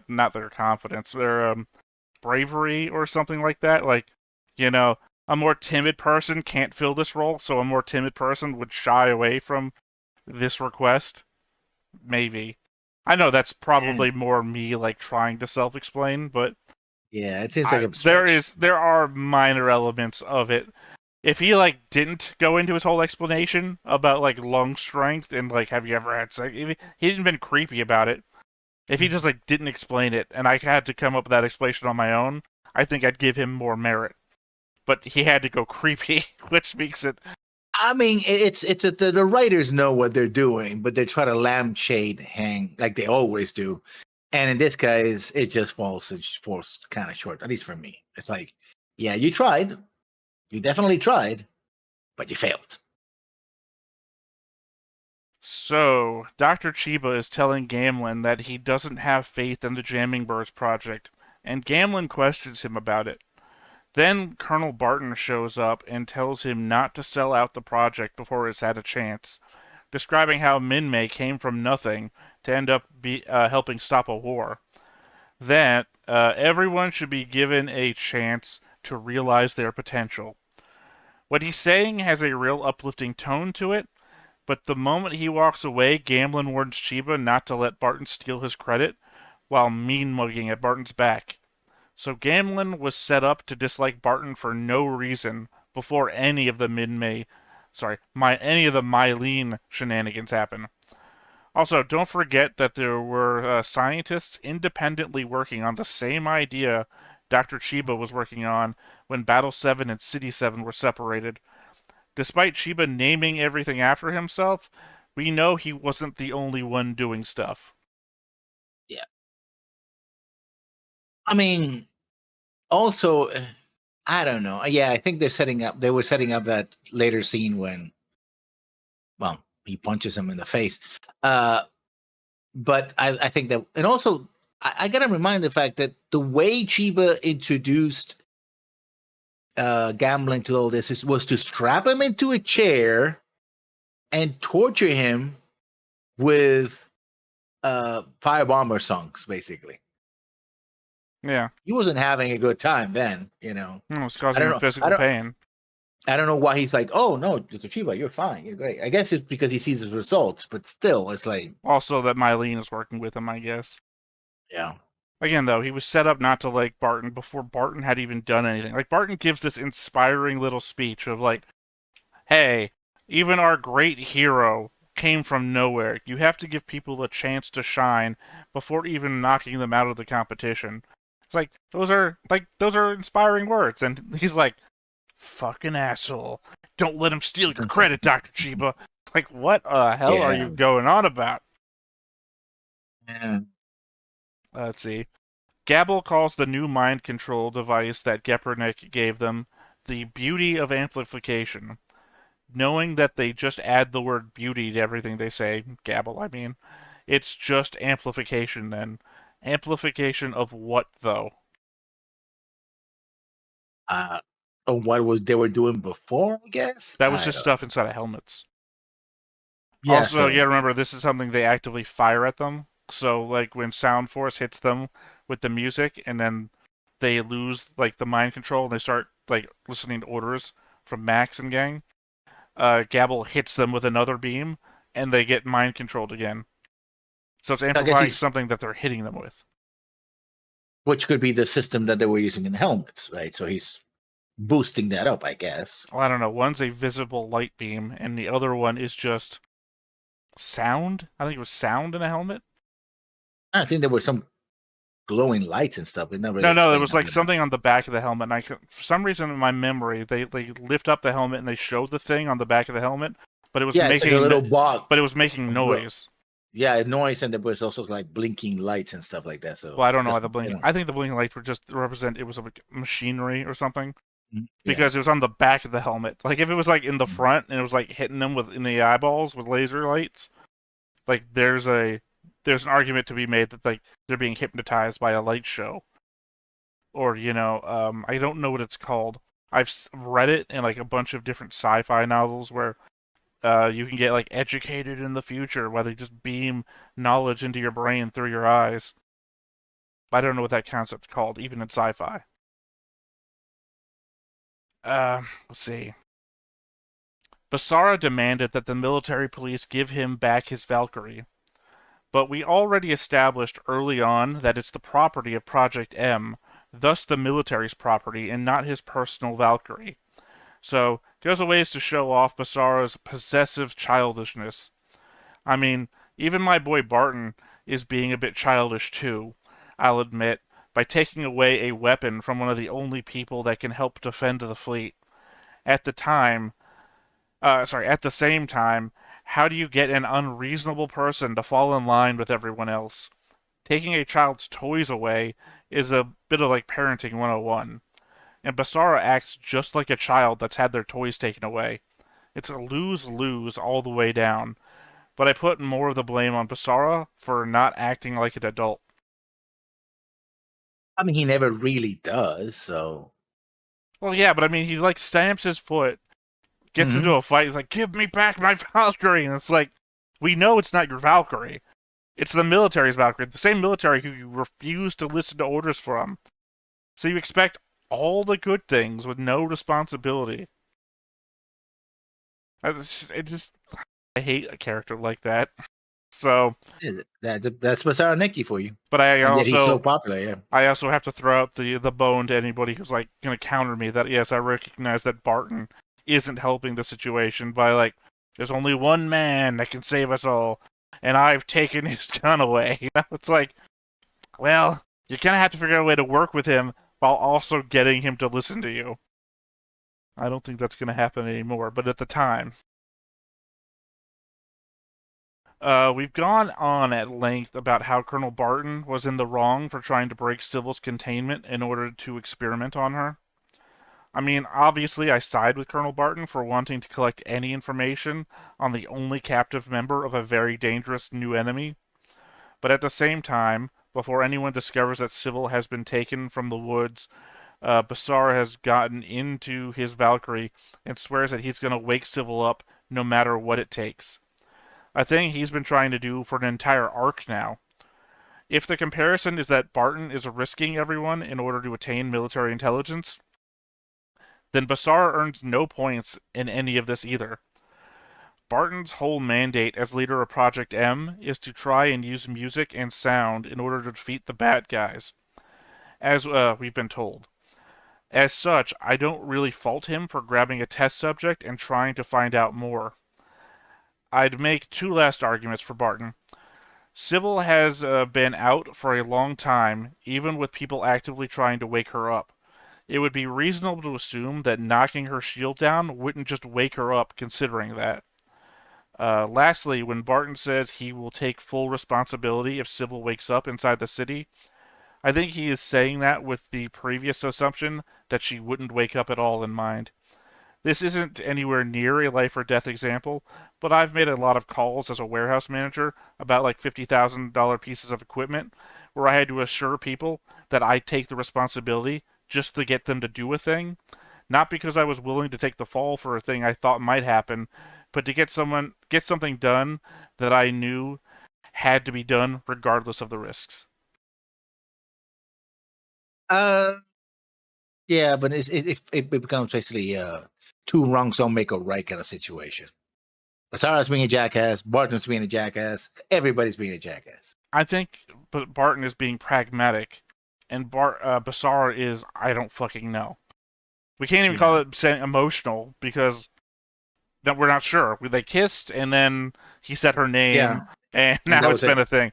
[SPEAKER 1] not their confidence, their bravery or something like that, like, you know, a more timid person can't fill this role, so a more timid person would shy away from this request. Maybe. I know that's probably
[SPEAKER 2] And
[SPEAKER 1] more me like trying to self-explain, but
[SPEAKER 2] yeah, it seems like a
[SPEAKER 1] there
[SPEAKER 2] stretch.
[SPEAKER 1] is there are minor elements of it. If he like didn't go into his whole explanation about like lung strength and like have you ever had sex, if he didn't been creepy about it. If he just like didn't explain it and I had to come up with that explanation on my own, I think I'd give him more merit. But he had to go creepy, which makes it.
[SPEAKER 2] I mean, the writers know what they're doing, but they try to lampshade hang like they always do. And in this case, it just falls kind of short. At least for me, it's like, yeah, you tried, you definitely tried, but you failed.
[SPEAKER 1] So, Dr. Chiba is telling Gamlin that he doesn't have faith in the Jamming Birds project, and Gamlin questions him about it. Then Colonel Barton shows up and tells him not to sell out the project before it's had a chance, describing how Minmay came from nothing to end up helping stop a war. That everyone should be given a chance to realize their potential. What he's saying has a real uplifting tone to it, but the moment he walks away, Gamlin warns Chiba not to let Barton steal his credit while mean mugging at Barton's back. So Gamlin was set up to dislike Barton for no reason before any of the any of the Mylene shenanigans happen. Also, don't forget that there were scientists independently working on the same idea Dr. Chiba was working on when Battle 7 and City 7 were separated. Despite Chiba naming everything after himself, we know he wasn't the only one doing stuff.
[SPEAKER 2] Yeah, I mean, also, I don't know. Yeah, I think they're setting up. They were setting up that later scene when, well, he punches him in the face. But I think that, and also, I gotta remind the fact that the way Chiba introduced gambling to all this was to strap him into a chair and torture him with firebomber songs, basically.
[SPEAKER 1] Yeah.
[SPEAKER 2] He wasn't having a good time then, you know.
[SPEAKER 1] It's
[SPEAKER 2] I
[SPEAKER 1] causing
[SPEAKER 2] don't
[SPEAKER 1] him
[SPEAKER 2] know.
[SPEAKER 1] physical pain.
[SPEAKER 2] I don't know why he's like, oh no, Chiba, you're fine, you're great. I guess it's because he sees his results, but still, it's like,
[SPEAKER 1] Also, that Mylene is working with him, I guess.
[SPEAKER 2] yeah,
[SPEAKER 1] Again, though, he was set up not to like Barton before Barton had even done anything. Like, Barton gives this inspiring little speech of, like, hey, even our great hero came from nowhere. You have to give people a chance to shine before even knocking them out of the competition. It's like, those are inspiring words. And he's like, fucking asshole. Don't let him steal your credit, Dr. Chiba. Like, what the hell are
[SPEAKER 2] yeah,
[SPEAKER 1] you going on about?
[SPEAKER 2] yeah.
[SPEAKER 1] Let's see. Gabble calls the new mind control device that Gepernick gave them the beauty of amplification. Knowing that they just add the word beauty to everything they say, Gabble, I mean, it's just amplification then. Amplification of what, though?
[SPEAKER 2] Uh, what was they were doing before? I guess
[SPEAKER 1] That was
[SPEAKER 2] I
[SPEAKER 1] just
[SPEAKER 2] don't
[SPEAKER 1] stuff
[SPEAKER 2] know.
[SPEAKER 1] inside of helmets.
[SPEAKER 2] Yeah,
[SPEAKER 1] Also, you
[SPEAKER 2] so
[SPEAKER 1] gotta remember, this is something they actively fire at them. So, like, when Sound Force hits them with the music, and then they lose, like, the mind control, and they start, like, listening to orders from Max and gang, Gabble hits them with another beam, and they get mind controlled again. So it's
[SPEAKER 2] I guess
[SPEAKER 1] amplifying
[SPEAKER 2] he's
[SPEAKER 1] something that they're hitting them with.
[SPEAKER 2] which could be the system that they were using in the helmets, right? So he's boosting that up, I guess.
[SPEAKER 1] Well, I don't know. One's a visible light beam, and the other one is just sound. I think it was sound in a helmet.
[SPEAKER 2] I think there were some glowing lights and stuff. It never really
[SPEAKER 1] No, there
[SPEAKER 2] explained
[SPEAKER 1] was
[SPEAKER 2] how
[SPEAKER 1] like
[SPEAKER 2] they were.
[SPEAKER 1] something on the back of the helmet, and for some reason in my memory, they lift up the helmet and they show the thing on the back of the helmet, but
[SPEAKER 2] Yeah, it's like a little bug.
[SPEAKER 1] but it was making noise.
[SPEAKER 2] Yeah, noise, and there was also like blinking lights and stuff like that. So
[SPEAKER 1] Well, I don't know why
[SPEAKER 2] just
[SPEAKER 1] the
[SPEAKER 2] you
[SPEAKER 1] blinking.
[SPEAKER 2] know,
[SPEAKER 1] I think the blinking lights were just represent it was like machinery or something
[SPEAKER 2] yeah.
[SPEAKER 1] because it was on the back of the helmet. Like if it was like in the front and it was like hitting them with in the eyeballs with laser lights, like there's an argument to be made that like they're being hypnotized by a light show, or I don't know what it's called. I've read it in like a bunch of different sci-fi novels where you can get like educated in the future, where they just beam knowledge into your brain through your eyes. I don't know what that concept's called, even in sci-fi. Let's see. Basara demanded that the military police give him back his Valkyrie, but we already established early on that it's the property of Project M, thus the military's property and not his personal Valkyrie. So, goes a ways to show off Basara's possessive childishness. I mean, even my boy Barton is being a bit childish too, I'll admit, by taking away a weapon from one of the only people that can help defend the fleet. At the time, at the same time, how do you get an unreasonable person to fall in line with everyone else? Taking a child's toys away is a bit of like parenting 101. And Basara acts just like a child that's had their toys taken away. It's a lose-lose all the way down. But I put more of the blame on Basara for not acting like an adult.
[SPEAKER 2] I mean, he never really does. So
[SPEAKER 1] Well, yeah, but I mean, he like stamps his foot, gets into
[SPEAKER 2] Mhm.
[SPEAKER 1] a fight, he's like, "Give me back my Valkyrie!" And it's like, we know it's not your Valkyrie. It's the military's Valkyrie, the same military who you refuse to listen to orders from. So you expect all the good things with no responsibility. I hate a character like that. So,
[SPEAKER 2] That's Masaru Neki for you,
[SPEAKER 1] but
[SPEAKER 2] and yet he's so popular. Yeah,
[SPEAKER 1] I also have to throw out the bone to anybody who's like going to counter me that yes, I recognize that Barton isn't helping the situation by like there's only one man that can save us all, and I've taken his gun away. It's like, well, you're gonna have to figure out a way to work with him while also getting him to listen to you. I don't think that's gonna happen anymore, but at the time, we've gone on at length about how Colonel Barton was in the wrong for trying to break Sybil's containment in order to experiment on her. I mean, obviously, I side with Colonel Barton for wanting to collect any information on the only captive member of a very dangerous new enemy, but at the same time, before anyone discovers that Sybil has been taken from the woods, Basar has gotten into his Valkyrie and swears that he's going to wake Sybil up no matter what it takes. a thing he's been trying to do for an entire arc now. If the comparison is that Barton is risking everyone in order to attain military intelligence, then Basara earns no points in any of this either. Barton's whole mandate as leader of Project M is to try and use music and sound in order to defeat the bad guys, as we've been told. As such, I don't really fault him for grabbing a test subject and trying to find out more. I'd make two last arguments for Barton. Sybil has been out for a long time, even with people actively trying to wake her up. It would be reasonable to assume that knocking her shield down wouldn't just wake her up, considering that. Lastly, when Barton says he will take full responsibility if Sybil wakes up inside the city, I think he is saying that with the previous assumption that she wouldn't wake up at all in mind. This isn't anywhere near a life or death example, but I've made a lot of calls as a warehouse manager about like $50,000 pieces of equipment where I had to assure people that I'd take the responsibility just to get them to do a thing, not because I was willing to take the fall for a thing I thought might happen, but to get something done that I knew had to be done regardless of the risks.
[SPEAKER 2] Uh, yeah, but it becomes basically two wrongs don't make a right kind of situation. Basara's being a jackass, Barton's being a jackass, everybody's being a jackass.
[SPEAKER 1] I think Barton is being pragmatic, and Basara is I don't fucking know. We can't even call it emotional because that we're not sure. They kissed, and then he said her name, and now it's been a thing.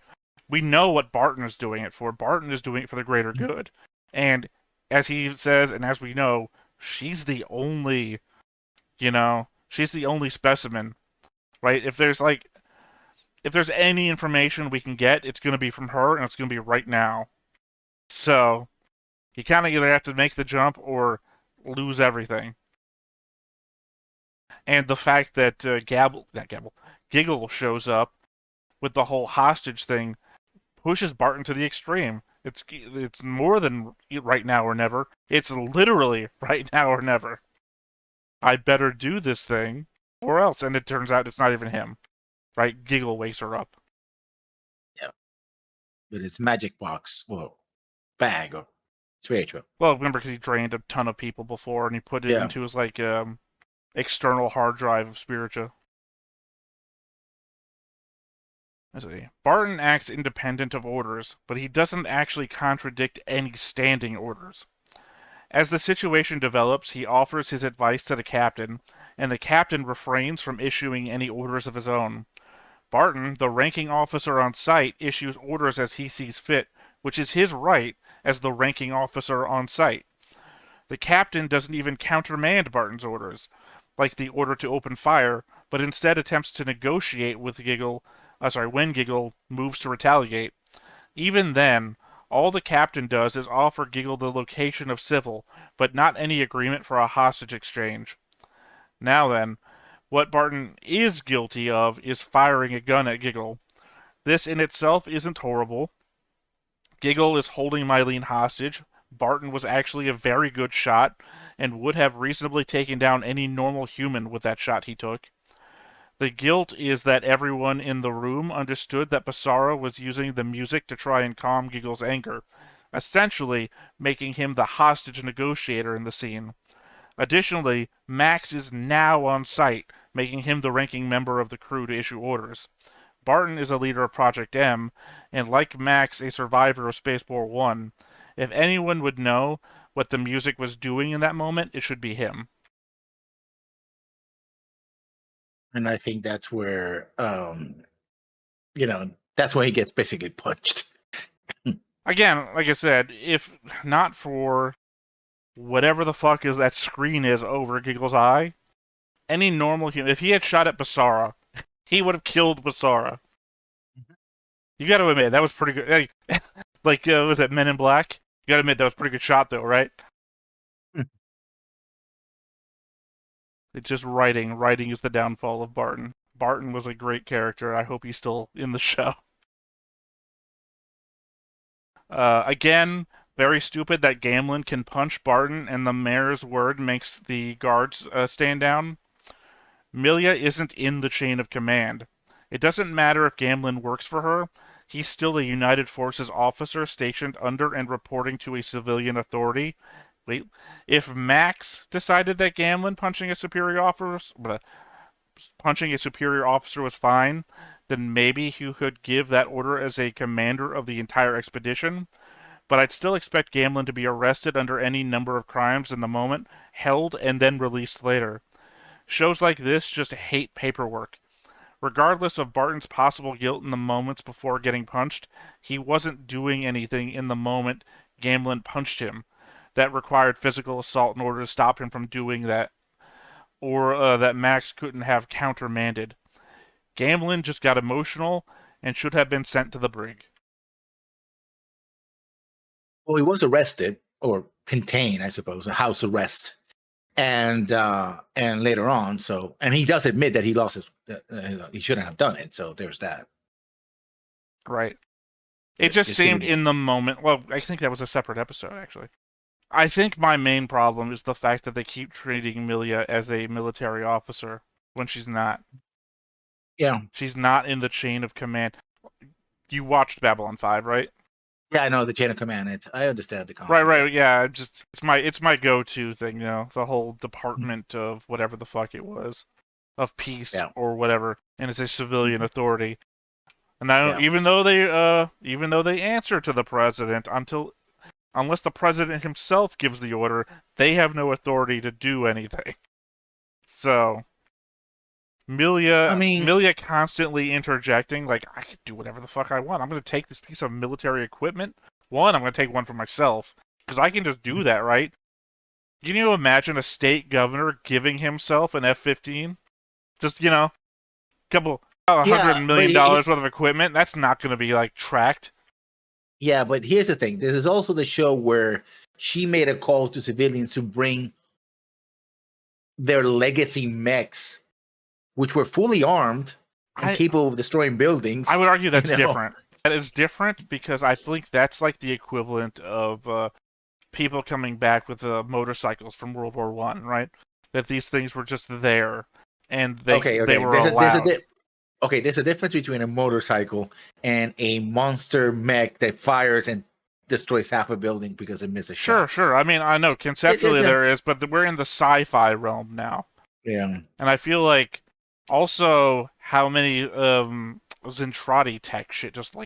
[SPEAKER 1] We know what Barton is doing it for. Barton is doing it for the greater good. And as he says, and as we know, she's the only, she's the only specimen, right? If there's any information we can get, it's going to be from her, and it's going to be right now. So, you kind of either have to make the jump or lose everything. And the fact that Giggle shows up with the whole hostage thing pushes Barton to the extreme. It's more than right now or never. It's literally right now or never. I better do this thing, or else. And it turns out it's not even him. Right? Giggle wakes her up.
[SPEAKER 2] Yeah. With his magic box, bag or spiritual.
[SPEAKER 1] Well, remember because he drained a ton of people before, and he put it into his external hard drive of spiritual. Barton acts independent of orders, but he doesn't actually contradict any standing orders. As the situation develops, he offers his advice to the captain, and the captain refrains from issuing any orders of his own. Barton, the ranking officer on site, issues orders as he sees fit, which is his right as the ranking officer on site. The captain doesn't even countermand Barton's orders, like the order to open fire, but instead attempts to negotiate with when Giggle moves to retaliate. Even then, all the captain does is offer Giggle the location of Sybil, but not any agreement for a hostage exchange. Now then, what Barton is guilty of is firing a gun at Giggle. This in itself isn't horrible. Giggle is holding Mylene hostage. Barton was actually a very good shot and would have reasonably taken down any normal human with that shot he took. The guilt is that everyone in the room understood that Basara was using the music to try and calm Giggle's anger, essentially making him the hostage negotiator in the scene. Additionally, Max is now on site, making him the ranking member of the crew to issue orders. Barton is a leader of Project M, and like Max, a survivor of Space War 1. If anyone would know what the music was doing in that moment, it should be him.
[SPEAKER 2] And I think that's where, that's where he gets basically punched.
[SPEAKER 1] Again, like I said, if not for whatever the fuck is that screen is over Giggle's eye, any normal human, if he had shot at Basara, he would have killed Basara. You gotta admit, that was pretty good. Was it Men in Black? You gotta admit, that was a pretty good shot, though, right? It's just writing. Writing is the downfall of Barton. Barton was a great character. I hope he's still in the show. Again, very stupid that Gamlin can punch Barton and the mayor's word makes the guards stand down. Milia isn't in the chain of command. It doesn't matter if Gamlin works for her. He's still a United Forces officer stationed under and reporting to a civilian authority. Wait, if Max decided that Gamlin punching a superior officer was fine, then maybe he could give that order as a commander of the entire expedition. But I'd still expect Gamlin to be arrested under any number of crimes in the moment, held, and then released later. Shows like this just hate paperwork. Regardless of Barton's possible guilt in the moments before getting punched, he wasn't doing anything in the moment Gamlin punched him that required physical assault in order to stop him from doing that, or that Max couldn't have countermanded. Gamlin just got emotional and should have been sent to the brig.
[SPEAKER 2] Well, he was arrested or contained, I suppose, a house arrest, and later on, so and he does admit that he lost his, he shouldn't have done it. So there's that.
[SPEAKER 1] Right. It just seemed in the moment. Well, I think that was a separate episode, actually. I think my main problem is the fact that they keep treating Milia as a military officer when she's not.
[SPEAKER 2] Yeah.
[SPEAKER 1] She's not in the chain of command. You watched Babylon 5, right?
[SPEAKER 2] Yeah, I know the chain of command. I understand the concept.
[SPEAKER 1] Right. Yeah, just it's my go-to thing, the whole department of whatever the fuck it was, of peace or whatever, and it's a civilian authority. And now, even though they answer to the president, unless the president himself gives the order, they have no authority to do anything. So, Milia constantly interjecting, like, I could do whatever the fuck I want. I'm going to take this piece of military equipment. I'm going to take one for myself, because I can just do that, right? Can you imagine a state governor giving himself an F-15? Just, $100 million worth of equipment? That's not going to be, tracked.
[SPEAKER 2] Yeah, but here's the thing. This is also the show where she made a call to civilians to bring their legacy mechs, which were fully armed and capable of destroying buildings.
[SPEAKER 1] I would argue that's different. That is different because I think that's like the equivalent of people coming back with motorcycles from World War One, right? That these things were just there, and they were allowed.
[SPEAKER 2] There's a difference between a motorcycle and a monster mech that fires and destroys half a building because it misses a shot.
[SPEAKER 1] Sure. I mean, I know conceptually there is, but we're in the sci-fi realm now.
[SPEAKER 2] Yeah.
[SPEAKER 1] And I feel like also how many Zentradi tech shit just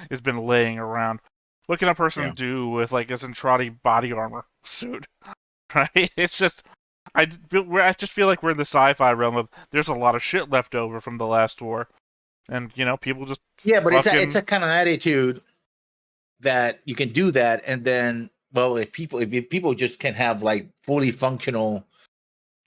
[SPEAKER 1] has been laying around. What can a person do with like a Zentradi body armor suit? Right? It's just I just feel like we're in the sci-fi realm of there's a lot of shit left over from the last war, and people just
[SPEAKER 2] but it's a kind of attitude that you can do that, and then if people just can have like fully functional,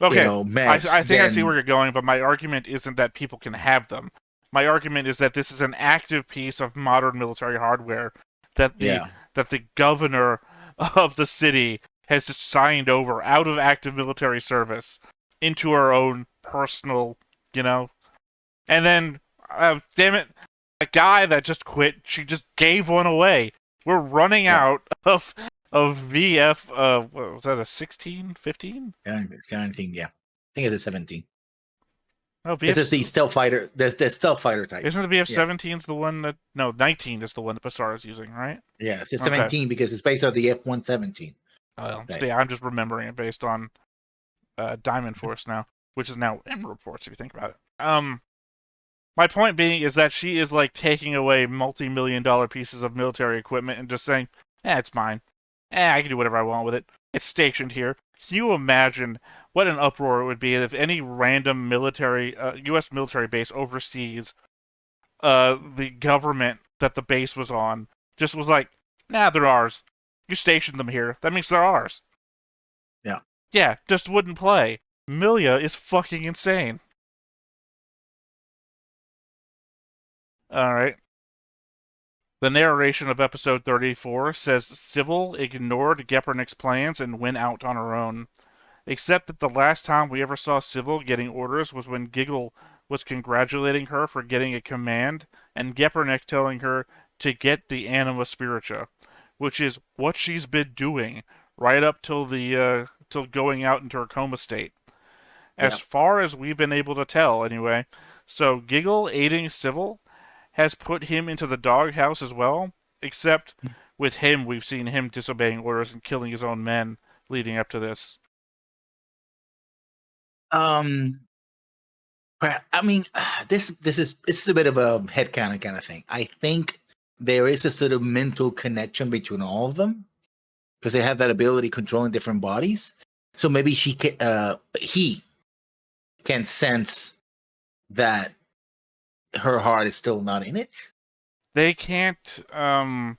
[SPEAKER 2] mechs,
[SPEAKER 1] I think I see where you're going, but my argument isn't that people can have them. My argument is that this is an active piece of modern military hardware that the governor of the city has signed over out of active military service into her own personal, and then, damn it, a guy that just quit, she just gave one away. We're running out of VF, what was that, a 16, 15?
[SPEAKER 2] 17, yeah. I think it's a 17.
[SPEAKER 1] Oh,
[SPEAKER 2] this is the stealth fighter, the stealth fighter type.
[SPEAKER 1] Isn't the VF-17's the one that, no, 19 is the one that Basara is using, right?
[SPEAKER 2] Yeah, it's 17 because it's based on the F-117.
[SPEAKER 1] I'm just remembering it based on Diamond Force now, which is now Emerald Force, if you think about it. My point being is that she is like taking away multi-million-dollar pieces of military equipment and just saying, it's mine. I can do whatever I want with it. It's stationed here. Can you imagine what an uproar it would be if any random U.S. military base overseas, the government that the base was on just was like, they're ours. You stationed them here. That means they're ours.
[SPEAKER 2] Yeah.
[SPEAKER 1] Yeah, just wouldn't play. Milia is fucking insane. Alright. The narration of episode 34 says Sybil ignored Geppernick's plans and went out on her own. Except that the last time we ever saw Sybil getting orders was when Giggle was congratulating her for getting a command, and Geppernick telling her to get the Anima Spiritua, which is what she's been doing right up till till going out into her coma state. As far as we've been able to tell, anyway, So Giggle aiding Civil has put him into the doghouse as well, except with him, we've seen him disobeying orders and killing his own men leading up to this.
[SPEAKER 2] Um, I mean, this is a bit of a headcanon kind of thing. I think there is a sort of mental connection between all of them because they have that ability controlling different bodies. So maybe he can sense that her heart is still not in it.
[SPEAKER 1] They can't. I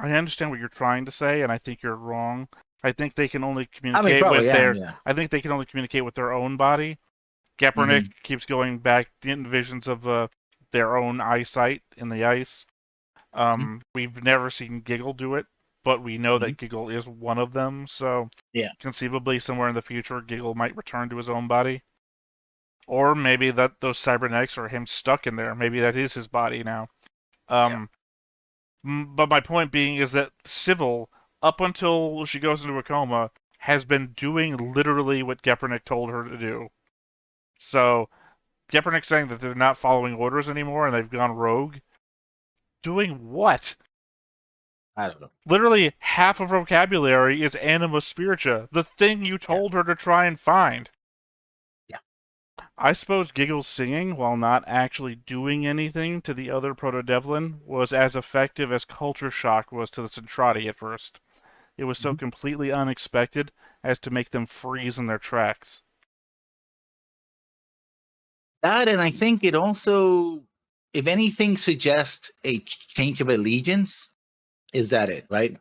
[SPEAKER 1] I understand what you're trying to say, and I think you're wrong. I think they can only
[SPEAKER 2] I mean,
[SPEAKER 1] communicate
[SPEAKER 2] probably
[SPEAKER 1] with
[SPEAKER 2] am.
[SPEAKER 1] their.
[SPEAKER 2] Yeah.
[SPEAKER 1] I think they can only communicate with their own body. Kaepernick
[SPEAKER 2] Hmm.
[SPEAKER 1] keeps going back in visions of their own eyesight in the ice.
[SPEAKER 2] Hmm.
[SPEAKER 1] We've never seen Giggle do it, but we know
[SPEAKER 2] Hmm.
[SPEAKER 1] that Giggle is one of them. So
[SPEAKER 2] Yeah.
[SPEAKER 1] conceivably, somewhere in the future, Giggle might return to his own body, or maybe that those cybernetics are him stuck in there. Maybe that is his body now.
[SPEAKER 2] Yeah.
[SPEAKER 1] Um, but my point being is that Civil, up until she goes into a coma, has been doing literally what Kaepernick told her to do. So Kaepernick saying that they're not following orders anymore and they've gone rogue. Doing what?
[SPEAKER 2] I don't know.
[SPEAKER 1] Literally half of her vocabulary is anima spiritua, the thing you
[SPEAKER 2] Yeah.
[SPEAKER 1] told her to try and find.
[SPEAKER 2] Yeah.
[SPEAKER 1] I suppose Giggle's singing, while not actually doing anything to the other Proto-Devlin, was as effective as Culture Shock was to the Centrati at first. It was so
[SPEAKER 2] Mhm.
[SPEAKER 1] completely unexpected as to make them freeze in their tracks.
[SPEAKER 2] That, and I think it also, if anything, suggests a change of allegiance. Is that it? Right?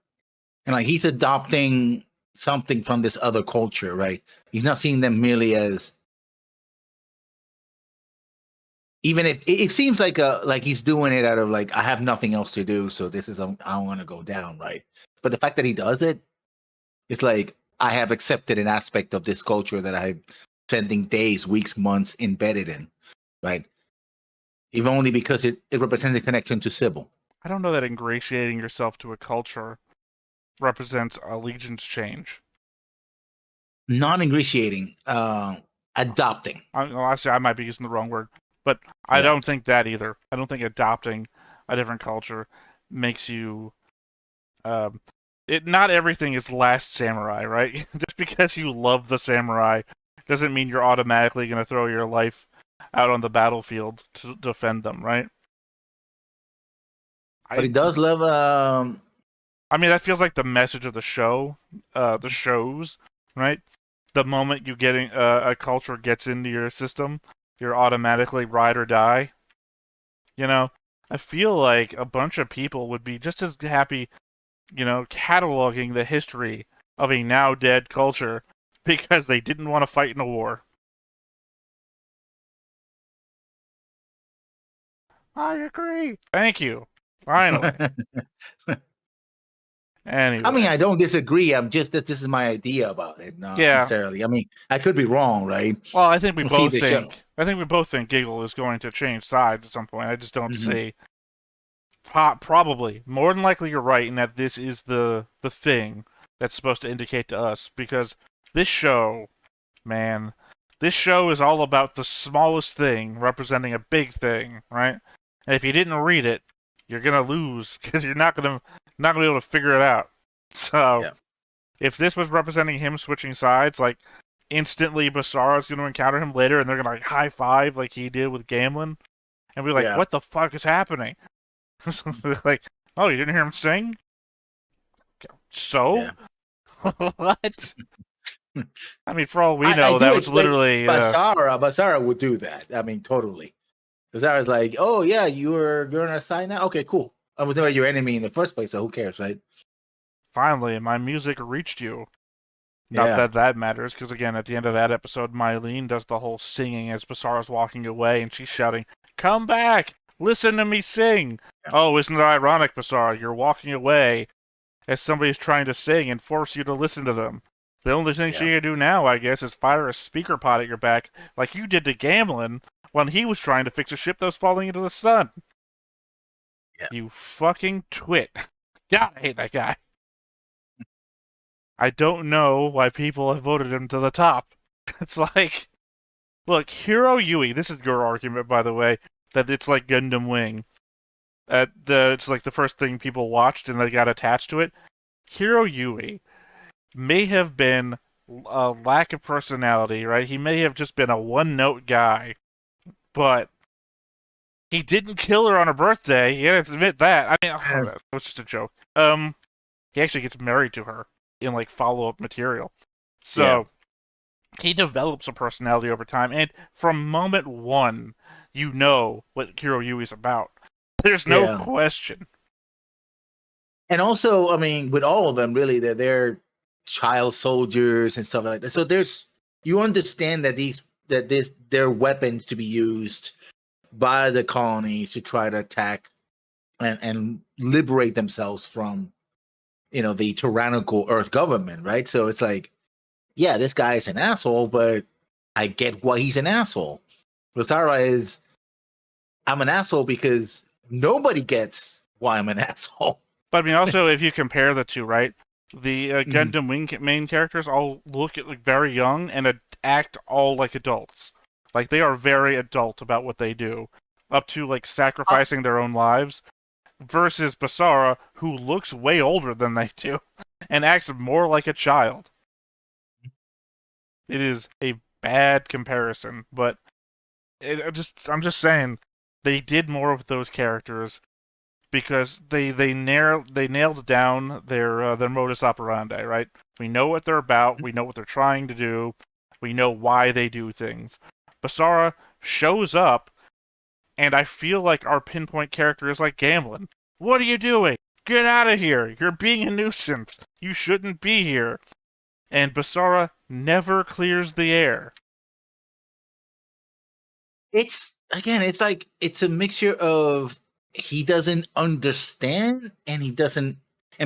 [SPEAKER 2] And like he's adopting something from this other culture, right? He's not seeing them merely as, even if it seems like he's doing it out of like, I have nothing else to do, so this is I want to go down, right? But the fact that he does it, it's like I have accepted an aspect of this culture that I'm spending days, weeks, months embedded in, right? Even only because it represents a connection to Sybil.
[SPEAKER 1] I don't know that ingratiating yourself to a culture represents allegiance change.
[SPEAKER 2] Non-ingratiating, adopting.
[SPEAKER 1] Actually, I might be using the wrong word, but I
[SPEAKER 2] Yeah.
[SPEAKER 1] don't think that either. I don't think adopting a different culture makes you. Um, not everything is Last Samurai, right? Just because you love the samurai doesn't mean you're automatically going to throw your life out on the battlefield to defend them, right?
[SPEAKER 2] But
[SPEAKER 1] I
[SPEAKER 2] he does love
[SPEAKER 1] I mean that feels like the message of the show, the shows, right? The moment you getting a culture gets into your system, you're automatically ride or die. You know, I feel like a bunch of people would be just as happy, cataloging the history of a now dead culture because they didn't want to fight in a war. I agree. Thank you. Finally.
[SPEAKER 2] I mean,
[SPEAKER 1] Anyway,
[SPEAKER 2] I don't disagree. I'm just that this is my idea about it, not
[SPEAKER 1] yeah.
[SPEAKER 2] necessarily. I mean, I could be wrong, right?
[SPEAKER 1] Well, I think we
[SPEAKER 2] We'll see
[SPEAKER 1] both
[SPEAKER 2] the show.
[SPEAKER 1] think. I think we both think Giggle is going to change sides at some point. I just don't
[SPEAKER 2] Hmm.
[SPEAKER 1] see. Probably, more than likely, you're right in that this is the thing that's supposed to indicate to us because this show, man, this show is all about the smallest thing representing a big thing, right? And if you didn't read it, you're gonna lose because you're not gonna be able to figure it out. So
[SPEAKER 2] Yeah.
[SPEAKER 1] if this was representing him switching sides, like instantly Basara is going to encounter him later, and they're gonna like high five like he did with Gamlin, and be like,
[SPEAKER 2] Yeah.
[SPEAKER 1] "What the fuck is happening?" Like, "Oh, you didn't hear him sing? So
[SPEAKER 2] Yeah.
[SPEAKER 1] what?" I mean, for all we
[SPEAKER 2] I
[SPEAKER 1] know,
[SPEAKER 2] do
[SPEAKER 1] that was
[SPEAKER 2] expect
[SPEAKER 1] literally
[SPEAKER 2] Basara would do that. I mean, totally. Basara's like, oh yeah, you're on our side now. Okay, cool. I was never your enemy in the first place, so who cares, right?
[SPEAKER 1] finally my music reached you. Not
[SPEAKER 2] Yeah.
[SPEAKER 1] that that matters, because again, at the end of that episode, Mylene does the whole singing as Basara's walking away, and she's shouting, "Come back! Listen to me sing!"
[SPEAKER 2] Yeah.
[SPEAKER 1] Oh, isn't it ironic, Basara? You're walking away as somebody's trying to sing and force you to listen to them. The only thing she
[SPEAKER 2] Yeah.
[SPEAKER 1] can do now, I guess, is fire a speaker pod at your back, like you did to Gamlin when he was trying to fix a ship that was falling into the sun.
[SPEAKER 2] Yeah.
[SPEAKER 1] You fucking twit. God, I hate that guy. I don't know why people have voted him to the top. It's like, Look, Hero Yui. This is your argument, by the way, that it's like Gundam Wing. It's like the first thing people watched and they got attached to it. Hero Yui may have been a lack of personality, right? He may have just been a one-note guy, but he didn't kill her on her birthday. You gotta admit that. I mean,
[SPEAKER 2] Uh,
[SPEAKER 1] it was just a joke. He actually gets married to her in like follow-up material.
[SPEAKER 2] yeah,
[SPEAKER 1] So he develops a personality over time, and from moment one, you know what Kiro is about. There's no
[SPEAKER 2] yeah.
[SPEAKER 1] question.
[SPEAKER 2] And also, I mean, with all of them, really, they're child soldiers and stuff like that. So you understand that they're weapons to be used by the colonies to try to attack and liberate themselves from the tyrannical Earth government, right? So it's like, yeah, this guy is an asshole, but I get why he's an asshole. Rosara is, I'm an asshole because nobody gets why I'm an asshole.
[SPEAKER 1] But I mean, also, if you compare the two, right? The
[SPEAKER 2] Mhm.
[SPEAKER 1] Gundam Wing main characters all look like very young and act all like adults. Like they are very adult about what they do, up to like
[SPEAKER 2] Uh,
[SPEAKER 1] sacrificing their own lives. Versus Basara, who looks way older than they do and acts more like a child. It is a bad comparison, but I'm just saying they did more of those characters because they nailed down their modus operandi, right? We know what they're about, we know what they're trying to do, we know why they do things. Basara shows up, and I feel like our pinpoint character is like Gamlin. What are you doing? Get out of here! You're being a nuisance. You shouldn't be here. And Basara never clears the air.
[SPEAKER 2] it's like it's a mixture of he doesn't understand and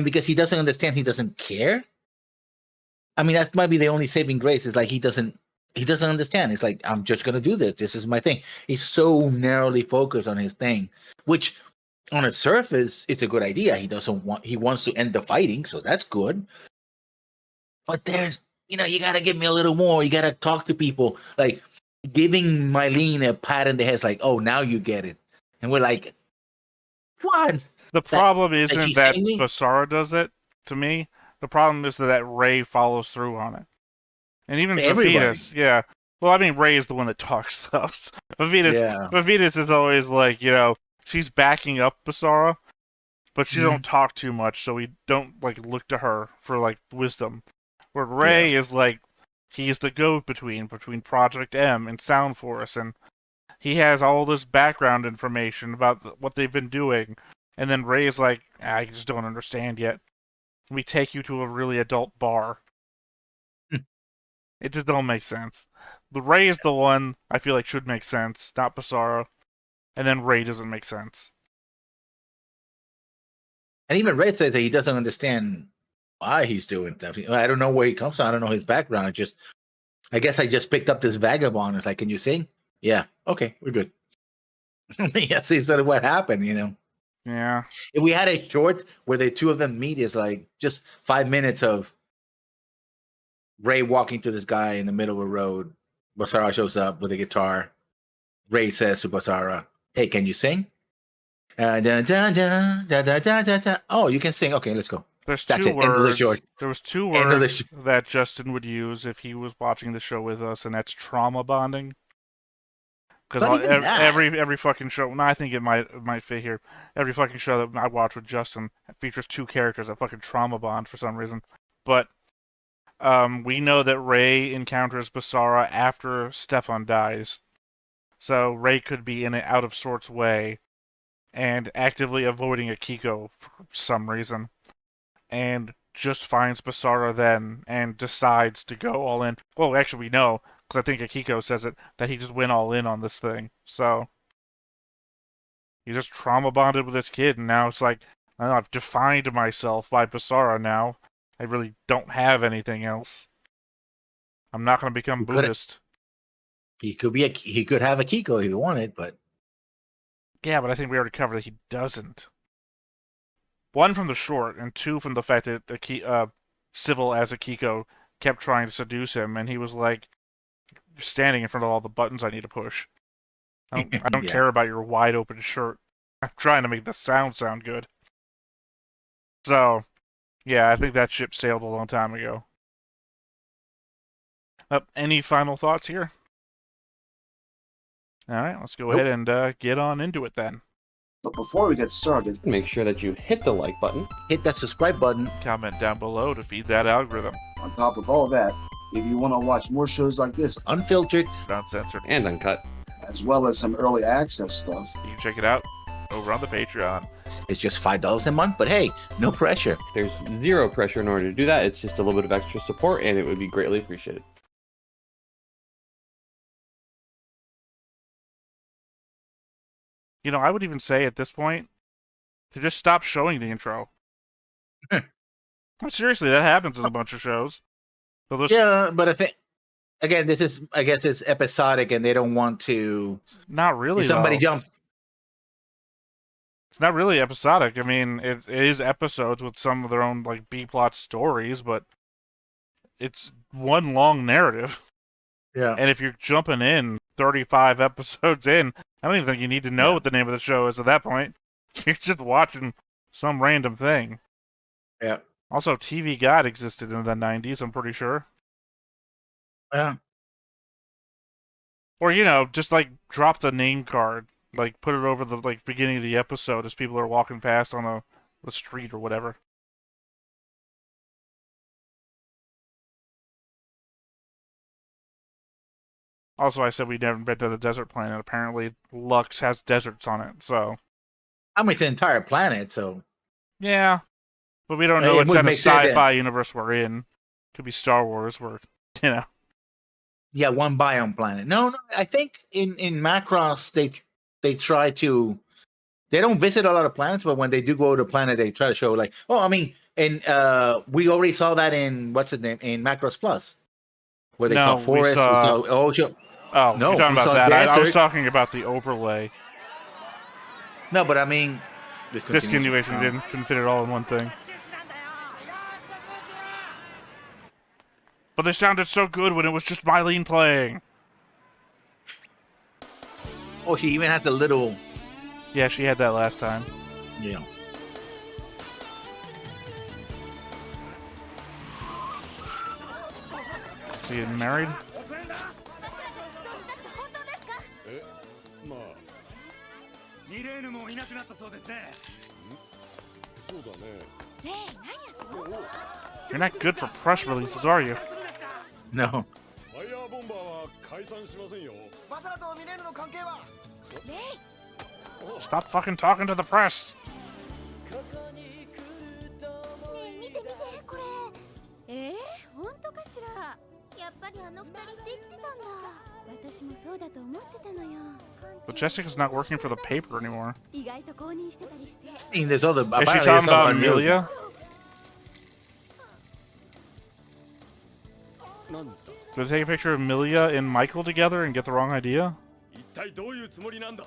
[SPEAKER 2] because he doesn't understand, he doesn't care. I mean, that might be the only saving grace is like he doesn't understand. It's like, I'm just gonna do this. This is my thing. He's so narrowly focused on his thing, which on its surface, it's a good idea. He wants to end the fighting, so that's good. But you gotta give me a little more. You gotta talk to people. Like giving Mylene a pat in the head, is like, oh, now you get it. And we're like, what?
[SPEAKER 1] The
[SPEAKER 2] That
[SPEAKER 1] problem
[SPEAKER 2] that
[SPEAKER 1] isn't
[SPEAKER 2] she's
[SPEAKER 1] that
[SPEAKER 2] saying me?
[SPEAKER 1] Basara does it to me. The problem is that Ray follows through on it. And even
[SPEAKER 2] Everybody.
[SPEAKER 1] Vivitas, yeah. Well, I mean, Ray is the one that talks stuff.
[SPEAKER 2] Yeah.
[SPEAKER 1] Vivitas is always like, she's backing up Basara, but she don't
[SPEAKER 2] Mhm.
[SPEAKER 1] talk too much, so we don't like look to her for like wisdom. Where
[SPEAKER 2] Yeah.
[SPEAKER 1] Ray is like, he's the go-between Project M and Sound Force, and he has all this background information about what they've been doing. And then Ray is like, I just don't understand yet. We take you to a really adult bar. It just don't make sense. The Ray is the one I feel like should make sense, not Basara. And then Ray doesn't make sense.
[SPEAKER 2] And even Ray says that he doesn't understand why he's doing stuff. I don't know where he comes from. I don't know his background. I guess I just picked up this vagabond. It's like, can you sing? Yeah. Okay, we're good. Yeah, seems sort of what happened.
[SPEAKER 1] Yeah.
[SPEAKER 2] If we had a short where the two of them meet, is like just 5 minutes of Ray walking to this guy in the middle of a road. Basara shows up with a guitar. Ray says to Basara, "Hey, can you sing?" Da, da, da, da, da, da, da, da. Oh, you can sing. Okay, let's go.
[SPEAKER 1] There's
[SPEAKER 2] That's
[SPEAKER 1] two
[SPEAKER 2] it. End of the short.
[SPEAKER 1] words. There was two
[SPEAKER 2] End of the
[SPEAKER 1] words that Justin would use if he was watching the show with us, and that's trauma bonding. Because
[SPEAKER 2] Not even that.
[SPEAKER 1] every fucking show, no, I think it might fit here. Every fucking show that I watch with Justin features two characters that fucking trauma bond for some reason. But we know that Ray encounters Basara after Stefan dies, so Ray could be in an out of sorts way and actively avoiding Akiko for some reason, and just finds Basara then and decides to go all in. Well, actually, we know because I think Akiko says it that he just went all in on this thing. So he just trauma bonded with this kid, and now it's like, I don't know, I've defined myself by Basara now. I really don't have anything else. I'm not going to become
[SPEAKER 2] He could
[SPEAKER 1] Buddhist.
[SPEAKER 2] he could have a Kiko if he wanted, but
[SPEAKER 1] Yeah, but I think we already covered that he doesn't. One from the short, and two from the fact that Civil as Akiko kept trying to seduce him, and he was like, You're standing in front of all the buttons I need to push. I don't
[SPEAKER 2] Yeah.
[SPEAKER 1] care about your wide open shirt. I'm trying to make the sound good. So, yeah, I think that ship sailed a long time ago. Any final thoughts here? All right, let's go ahead and get on into it then.
[SPEAKER 3] But before we get started,
[SPEAKER 4] Make sure that you hit the like button.
[SPEAKER 2] Hit that subscribe button.
[SPEAKER 1] Comment down below to feed that algorithm.
[SPEAKER 3] on top of all that, if you want to watch more shows like this,
[SPEAKER 2] Unfiltered.
[SPEAKER 1] Uncensored.
[SPEAKER 4] And uncut.
[SPEAKER 3] as well as some early access stuff,
[SPEAKER 1] You can check it out over on the Patreon.
[SPEAKER 2] It's just $5 a month, but hey, no pressure.
[SPEAKER 4] There's zero pressure in order to do that. It's just a little bit of extra support, and it would be greatly appreciated.
[SPEAKER 1] You know, I would even say at this point to just stop showing the intro. Seriously, that happens in a bunch of shows. So there's
[SPEAKER 2] Yeah, but I think again, I guess it's episodic, and they don't want to.
[SPEAKER 1] not really.
[SPEAKER 2] Somebody
[SPEAKER 1] though.
[SPEAKER 2] jump.
[SPEAKER 1] It's not really episodic. I mean, it is episodes with some of their own like B plot stories, but it's one long narrative.
[SPEAKER 2] Yeah.
[SPEAKER 1] And if you're jumping in 35 episodes in, I don't even think you need to know what the name of the show is at that point. You're just watching some random thing.
[SPEAKER 2] Yeah.
[SPEAKER 1] Also, TV Guide existed in the 90s, I'm pretty sure.
[SPEAKER 2] Yeah.
[SPEAKER 1] Or, you know, just like drop the name card. Like put it over the like beginning of the episode as people are walking past on the street or whatever. Also, I said we'd never been to the desert planet. Apparently, Lux has deserts on it, so...
[SPEAKER 2] I mean, it's an entire planet, so...
[SPEAKER 1] Yeah. But we don't know
[SPEAKER 2] It
[SPEAKER 1] it's
[SPEAKER 2] would
[SPEAKER 1] in a
[SPEAKER 2] make sense,
[SPEAKER 1] sci-fi universe we're in. Could be Star Wars, where, you know...
[SPEAKER 2] Yeah, one biome planet. No, I think in Macross, they try to... They don't visit a lot of planets, but when they do go to a planet, they try to show, like... Oh, I mean, and we already saw that in... What's his name? In Macross Plus. Where they saw forests, we saw ocean...
[SPEAKER 1] Oh,
[SPEAKER 2] No,
[SPEAKER 1] you're talking
[SPEAKER 2] we
[SPEAKER 1] about
[SPEAKER 2] saw
[SPEAKER 1] that. I was
[SPEAKER 2] desert.
[SPEAKER 1] talking about the overlay.
[SPEAKER 2] No, but I mean...
[SPEAKER 1] Discontinuation didn't fit it all in one thing. But they sounded so good when it was just Mylene playing.
[SPEAKER 2] Oh, she even has the little...
[SPEAKER 1] Yeah, she had that last time.
[SPEAKER 2] Yeah.
[SPEAKER 1] Is he getting married?
[SPEAKER 5] ミレーヌもいなくなったそうですね。
[SPEAKER 6] そうだね。
[SPEAKER 1] You're not good for press releases, are you?
[SPEAKER 2] No.
[SPEAKER 6] ファイヤーボンバーは解散しませんよ。
[SPEAKER 5] バサラとミレーヌの関係は
[SPEAKER 1] Stop fucking talking to the press.
[SPEAKER 7] 見て見てこれ本当かしらやっぱりあの二人できてたんだ私もそうだと思ってたのよ
[SPEAKER 1] But Jessica's not working for the paper anymore.
[SPEAKER 7] 意外と公認してたりして
[SPEAKER 2] I mean, there's other...
[SPEAKER 1] Is she
[SPEAKER 2] apparently
[SPEAKER 1] talking
[SPEAKER 2] there's
[SPEAKER 1] about
[SPEAKER 2] other news.
[SPEAKER 1] Amelia?
[SPEAKER 6] なんだ。
[SPEAKER 1] Did they take a picture of Amelia and Michael together and get the wrong idea?
[SPEAKER 6] 一体どういうつもりなんだ。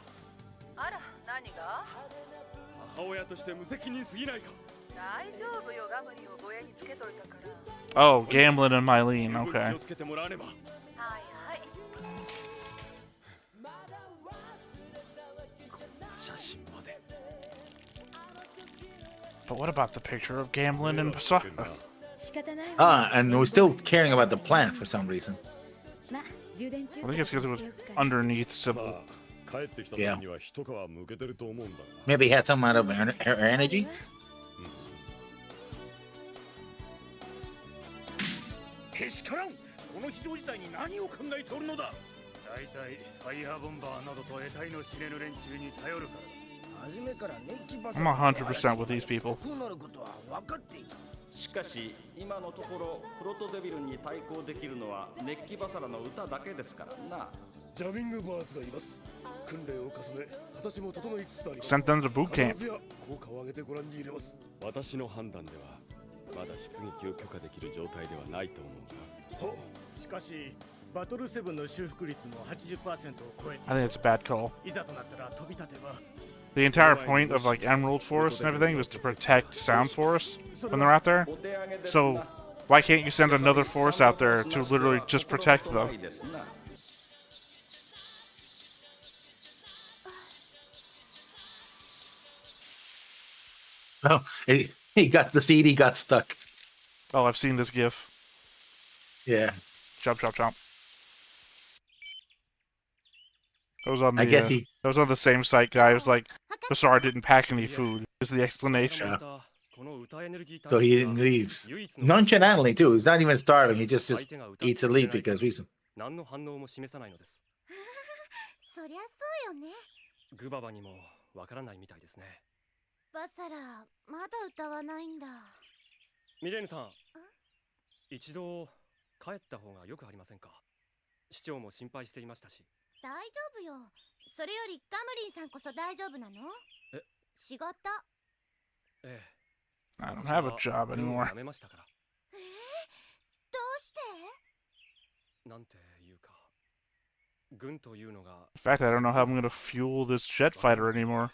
[SPEAKER 8] あら、何が
[SPEAKER 6] 母親として無責任すぎないか。
[SPEAKER 8] 大丈夫よ、ガムリを護衛につけといたから。
[SPEAKER 1] Oh, Gamblin and Mylene,
[SPEAKER 6] 十分気
[SPEAKER 1] okay.
[SPEAKER 6] をつけてもらわねば。
[SPEAKER 8] はいはい。
[SPEAKER 6] 写真まで。
[SPEAKER 1] But what about the picture of Gamblin and Pasaka?
[SPEAKER 7] 仕方ないわ
[SPEAKER 2] And we're still caring about the plant for some reason.
[SPEAKER 7] ま、充電中
[SPEAKER 1] I think it's because it was underneath Sybil.
[SPEAKER 6] まあ帰ってきた時には一皮むけてると思うんだが。
[SPEAKER 2] Maybe he had some out of her energy?
[SPEAKER 5] けしからん。この非常事態に何を考えておるのだ。大体ファイヤーボンバーなどと得体の知れぬ連中に頼るから。初めから熱気バサ
[SPEAKER 1] I'm 100% with these people.
[SPEAKER 5] こうなることは分かっていた。
[SPEAKER 9] しかし今のところプロトデビルに対抗できるのは熱気バサラの歌だけですからな。
[SPEAKER 6] ジャミングバースがいます。訓練を重ね、形も整いつつあります。
[SPEAKER 1] Sent them to boot camp.
[SPEAKER 6] 必ずや効果を上げてご覧に入れます。私の判断ではまだ出撃を許可できる状態ではないと思うが。
[SPEAKER 5] ほう。しかしバトル7の修復率も 80% を超えて
[SPEAKER 1] I think it's a bad call.
[SPEAKER 5] いざとなったら飛び立てば
[SPEAKER 1] The entire point of like Emerald Forest and everything was to protect Sound Forest when they're out there.
[SPEAKER 9] お手上げです
[SPEAKER 1] So
[SPEAKER 9] な。
[SPEAKER 1] why can't you send another force out there to literally just protect them?
[SPEAKER 9] ですな。
[SPEAKER 2] Oh, he got the CD got stuck.
[SPEAKER 1] Oh, I've seen this gif.
[SPEAKER 2] Yeah.
[SPEAKER 1] Chomp, chomp, chomp. That was on
[SPEAKER 2] I
[SPEAKER 1] the
[SPEAKER 2] guess he.
[SPEAKER 1] that was on the same site, guy. It was like Basara didn't pack any food. Is the explanation.
[SPEAKER 2] Yeah. So he leaves nonchalantly too. He's not even starving. He just eats a leaf because reason.
[SPEAKER 6] 何の反応も示さないのです。
[SPEAKER 7] そりゃそうよね。
[SPEAKER 6] グババにもわからないみたいですね。
[SPEAKER 7] バサラ、まだ歌わないんだ。
[SPEAKER 6] ミレーヌさん、一度帰った方がよくありませんか。市長も心配していましたし。
[SPEAKER 7] 大丈夫よ。それよりガムリンさんこそ大丈夫なの？
[SPEAKER 6] え、
[SPEAKER 7] 仕事。
[SPEAKER 6] ええ。
[SPEAKER 1] I don't have a job anymore.
[SPEAKER 6] 辞めましたから。
[SPEAKER 7] どうして？
[SPEAKER 6] なんていうか、軍というのが。
[SPEAKER 1] In fact, I don't know how I'm gonna fuel this jet fighter anymore.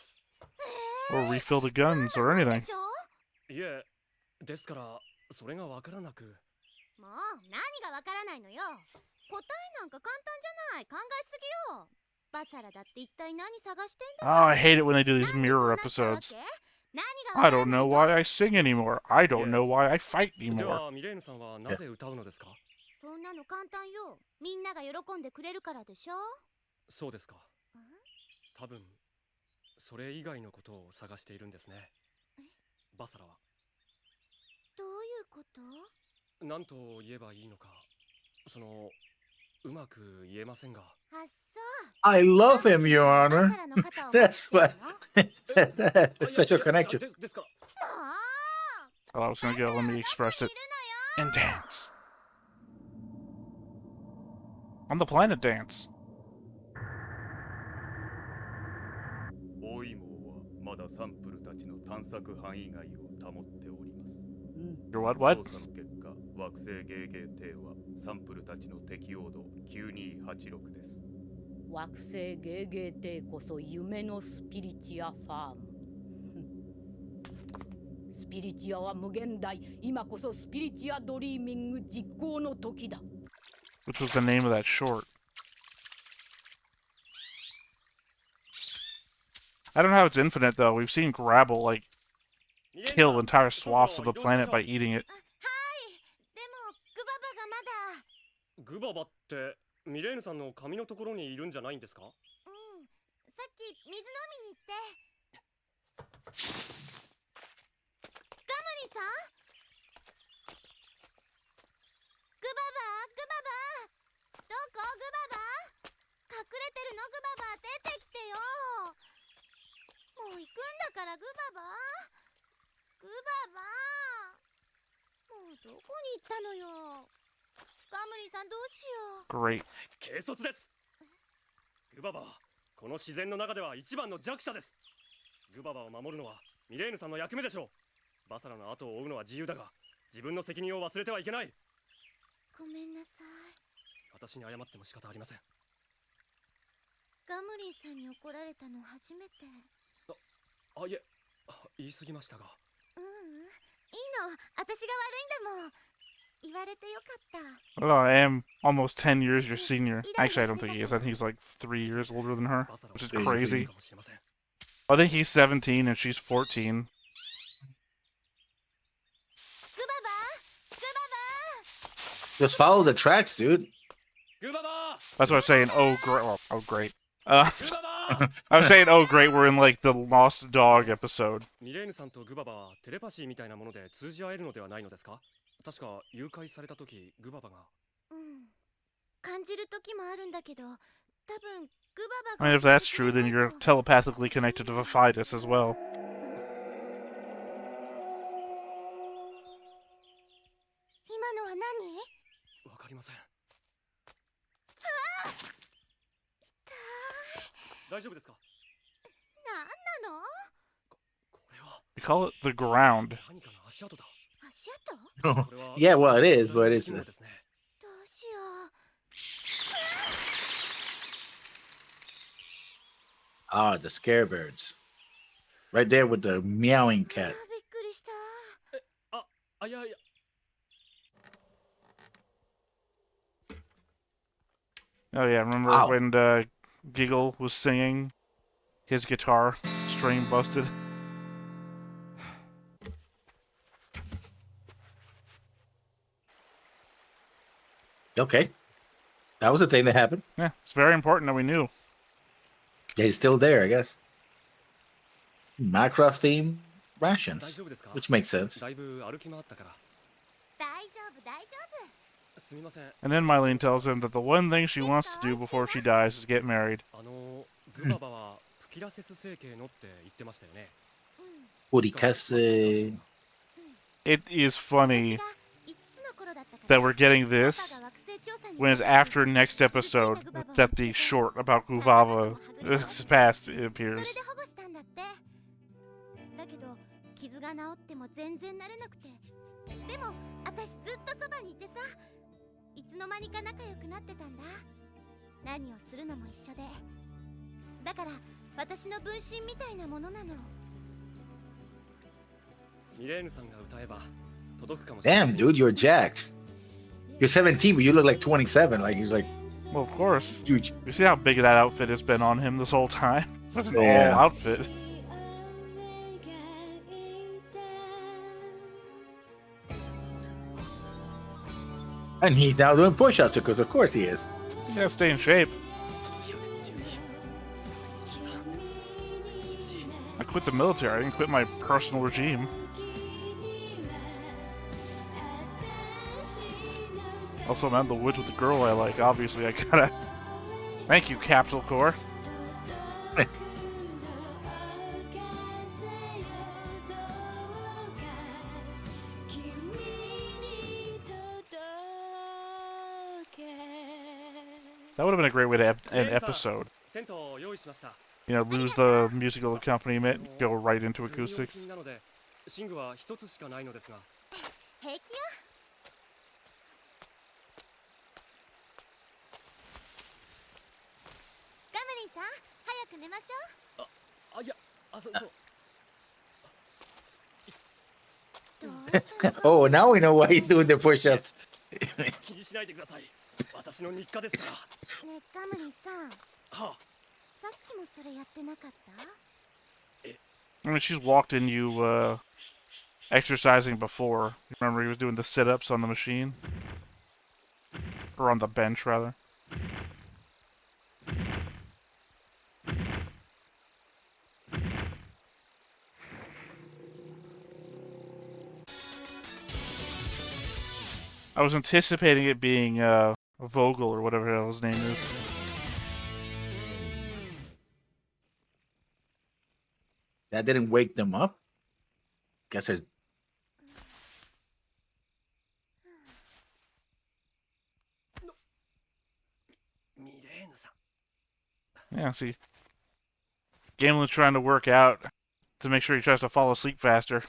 [SPEAKER 1] Or refill the guns or anything.
[SPEAKER 6] いえ、ですからそれがわからなく。
[SPEAKER 7] もう何がわからないのよ。答えなんか簡単じゃない。考えすぎよ。バサラだって一体何探してんだ。
[SPEAKER 1] Oh, I hate it when they do these mirror episodes. I don't know why I sing anymore. I don't know why I fight
[SPEAKER 6] で
[SPEAKER 1] anymore.
[SPEAKER 6] はミレーヌさんはなぜ歌うのですか。
[SPEAKER 7] そんなの簡単よ。みんなが喜んでくれるからでしょ。
[SPEAKER 6] そうですか。多分それ以外のことを探しているんですね。バサラは。
[SPEAKER 7] どういうこと？
[SPEAKER 6] 何と言えばいいのか、そのうまく言えませんが。
[SPEAKER 7] あ、そう。
[SPEAKER 2] I love him, Your Honor. That's what. Special connection.
[SPEAKER 6] ですから。
[SPEAKER 1] Oh, I was gonna go. Let me express it in dance. On the planet dance.
[SPEAKER 5] 包囲網はまだサンプルたちの探索範囲外を保っております。
[SPEAKER 1] You're what?
[SPEAKER 5] 調査の結果、惑星ゲーゲー帝はサンプルたちの適応度9286です。
[SPEAKER 10] 惑星ゲーゲー帝こそ夢のスピリチュアファーム。スピリチュアは無限大。今こそスピリチュアドリーミング実行の時だ。
[SPEAKER 1] Which was the name of that short. I don't know how it's infinite though. We've seen Grabble like kill entire swaths of the planet by eating it.
[SPEAKER 7] はい。でもグババがまだ。
[SPEAKER 6] グババってミレーヌさんの髪のところにいるんじゃないんですか。
[SPEAKER 7] うん。さっき水飲みに行って。ガムリさん？グババ、グババ。どこグババ？隠れてるのグババ、出てきてよ。もう行くんだからグババ。グババ。もうどこに行ったのよ。ガムリさんどうしよう。
[SPEAKER 1] Great.
[SPEAKER 6] 軽率です。グババはこの自然の中では一番の弱者です。グババを守るのはミレーヌさんの役目でしょう。バサラの後を追うのは自由だが、自分の責任を忘れてはいけない。
[SPEAKER 7] ごめんなさい。
[SPEAKER 6] 私に謝っても仕方ありません。
[SPEAKER 7] ガムリンさんに怒られたの初めて。
[SPEAKER 6] あ、いえ、言い過ぎましたが。
[SPEAKER 7] いいの。私が悪いんだもん。言われてよかった。
[SPEAKER 1] Well, I am almost 10 years your senior. Actually, I don't think he is. I think he's like 3 years older than her, which is crazy. I think he's 17 and she's 14.
[SPEAKER 2] Just follow the tracks, dude.
[SPEAKER 1] That's what I was saying. Oh, great. Well, oh, great. I was saying, oh, great. We're in like the Lost Dog episode.
[SPEAKER 6] ミレーヌさんとグババはテレパシーみたいなもので通じ合えるのではないのですか。確か誘拐された時グババが。
[SPEAKER 7] 感じる時もあるんだけど、多分グバ
[SPEAKER 1] I
[SPEAKER 7] バ
[SPEAKER 1] mean, if that's true, then you're telepathically connected to Vaphitis as well.
[SPEAKER 7] 今のは何？
[SPEAKER 6] わかりません。大丈夫ですか。
[SPEAKER 7] なんなの？
[SPEAKER 1] We call it the ground.
[SPEAKER 6] 何かの足跡だ。
[SPEAKER 7] 足跡？
[SPEAKER 2] Yeah, well, it is, but it's.
[SPEAKER 7] どうしよう。
[SPEAKER 2] Ah, the scarebirds. Right there with the meowing cat.
[SPEAKER 7] びっくりした。
[SPEAKER 6] いやいや。
[SPEAKER 1] Oh yeah, remember when Giggle was singing? His guitar string busted.
[SPEAKER 2] Okay. That was a thing that happened.
[SPEAKER 1] Yeah, it's very important that we knew.
[SPEAKER 2] Yeah, he's still there, I guess. Macross theme rations, which makes sense.
[SPEAKER 6] だいぶ歩き回ったから。
[SPEAKER 7] 大丈夫大丈
[SPEAKER 6] すみません。
[SPEAKER 1] And then Mylene tells him that the one thing she wants to do before she dies is get married.
[SPEAKER 6] グババはプキラセス整形のって言ってましたよね。
[SPEAKER 2] Uricase.
[SPEAKER 1] It is funny that we're getting this when it's after next episode that the short about Guvava past appears.
[SPEAKER 7] 夫保護したんだってだけど傷が治っても全然慣れなくてでも私ずっとそばにいてさいつの間にか仲良くなってたんだ何をするのも一緒でだから私の分身みたいなものなの
[SPEAKER 2] Damn, dude, you're jacked. You're 17, but you look like 27. Like he's like,
[SPEAKER 1] well, of course.
[SPEAKER 2] Huge.
[SPEAKER 1] You see how big that outfit has been on him this whole time? That's an
[SPEAKER 2] Yeah.
[SPEAKER 1] all outfit.
[SPEAKER 2] And he's now doing push-ups because, of course, he is.
[SPEAKER 1] You gotta stay in shape. I quit the military. I didn't quit my personal regime. Also, I'm out in the woods with the girl I like. Obviously, I gotta. Thank you, Capsule Core. That would have been a great way to end an episode. You know, lose the musical accompaniment, go right into acoustics.
[SPEAKER 6] 寝具は一つしかないのですが。
[SPEAKER 7] 平気よガムリンさん早く寝ましょう
[SPEAKER 6] いや、そう。
[SPEAKER 2] Oh, now we know why he's doing the push-ups.
[SPEAKER 6] 気にしないでください。私の日課ですから。
[SPEAKER 7] ねえガムリンさん
[SPEAKER 6] はあ。
[SPEAKER 7] さっきもそれやってなかった
[SPEAKER 1] I mean, she's walked in you exercising before. Remember, he was doing the sit-ups on the machine? Or on the bench, rather. I was anticipating it being Vogel or whatever the hell his name is.
[SPEAKER 2] That didn't wake them up. Guess there's.
[SPEAKER 1] Yeah, see. Gamelin's trying to work out to make sure he tries to fall asleep faster.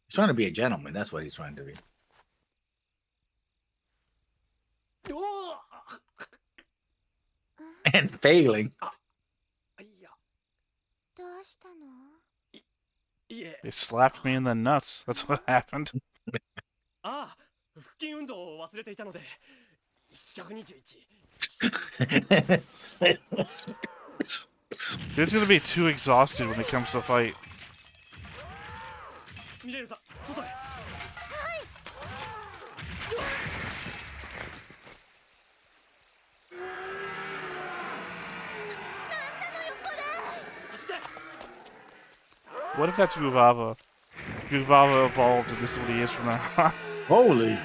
[SPEAKER 2] He's trying to be a gentleman. That's what he's trying to be. And failing.
[SPEAKER 7] どうしたの
[SPEAKER 1] They slapped me in the nuts. That's what happened.
[SPEAKER 6] ああ、腹筋運動を忘れていたので、121。
[SPEAKER 1] Dude's gonna be too exhausted when it comes to fight.
[SPEAKER 6] ミレーヌさん、外へ。
[SPEAKER 1] What if that's Guvava? Guvava evolved and this is what he is from now on.
[SPEAKER 2] Holy.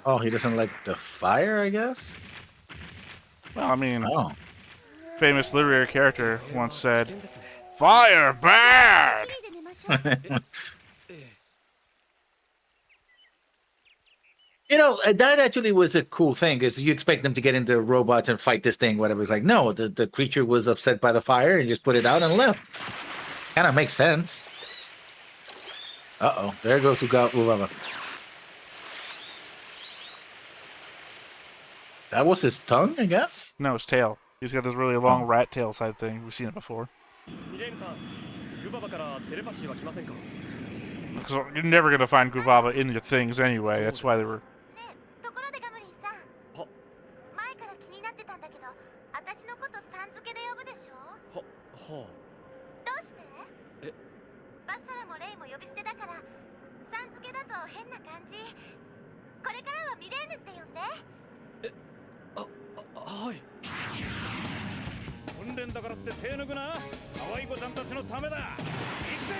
[SPEAKER 2] Oh, he doesn't like the fire, I guess?
[SPEAKER 1] Well, I mean,
[SPEAKER 2] Oh.
[SPEAKER 1] famous literary character once said, "Fire bad!"
[SPEAKER 2] You know, that actually was a cool thing because you expect them to get into robots and fight this thing, whatever. It's like, no, the creature was upset by the fire and just put it out and left. Kind of makes sense. Uh-oh, there goes Ugava. That was his tongue, I guess?
[SPEAKER 1] No, his tail. He's got this really long rat tail side thing. We've seen it before.
[SPEAKER 6] ミレーヌさん、グババからテレパシーは来ませんか？
[SPEAKER 1] Because you're never gonna find Guvava in your things anyway. That's why they were.
[SPEAKER 7] ところでガムリンさん前から気になってたんだけど私のことさん付けで呼ぶでしょ
[SPEAKER 6] は
[SPEAKER 7] どうして
[SPEAKER 6] え
[SPEAKER 7] バッサラもレイも呼び捨てだからさん付けだと変な感じ。これからはミレーヌって呼んで。
[SPEAKER 6] はい。
[SPEAKER 5] 訓練だからって手抜くな。可愛い子ちゃんたちのためだ。行くぜ。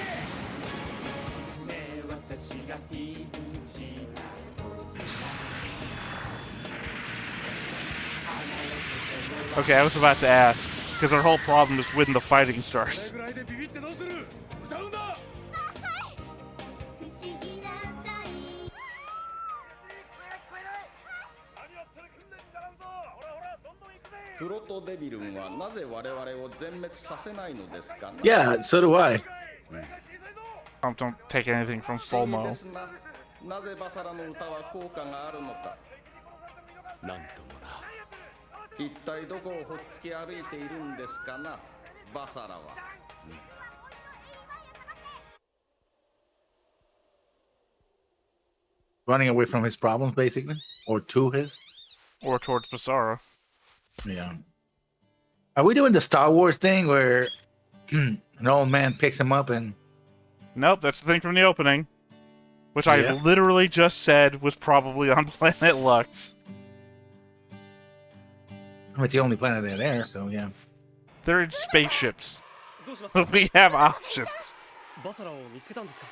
[SPEAKER 5] ねえ私がピンチだ。
[SPEAKER 1] Okay, I was about to ask, because our whole problem is when the fighting starts.
[SPEAKER 5] ぐらいでビビってどうする。歌うんだ。
[SPEAKER 7] 不思議なサイン。
[SPEAKER 9] プロトデビルンはなぜ我々を全滅させないのですかな。
[SPEAKER 2] Yeah, so do I.
[SPEAKER 1] Don't take anything from
[SPEAKER 9] 不思議
[SPEAKER 1] FOMO.
[SPEAKER 9] ですな。なぜバサラの歌は効果があるのか。
[SPEAKER 6] なんともな。
[SPEAKER 9] 一体どこをほっつき歩いているんですかな、バサラは。
[SPEAKER 2] Running away from his problems, basically, or to his.
[SPEAKER 1] Or towards Basara.
[SPEAKER 2] Yeah. Are we doing the Star Wars thing where an old man picks him up and?
[SPEAKER 1] Nope, that's the thing from the opening. Which
[SPEAKER 2] Yeah.
[SPEAKER 1] I literally just said was probably on Planet Lux.
[SPEAKER 2] It's the only planet they're there, so yeah.
[SPEAKER 1] They're in spaceships.
[SPEAKER 6] どうしました。
[SPEAKER 1] We have options.
[SPEAKER 6] バサラを見つけたんですか。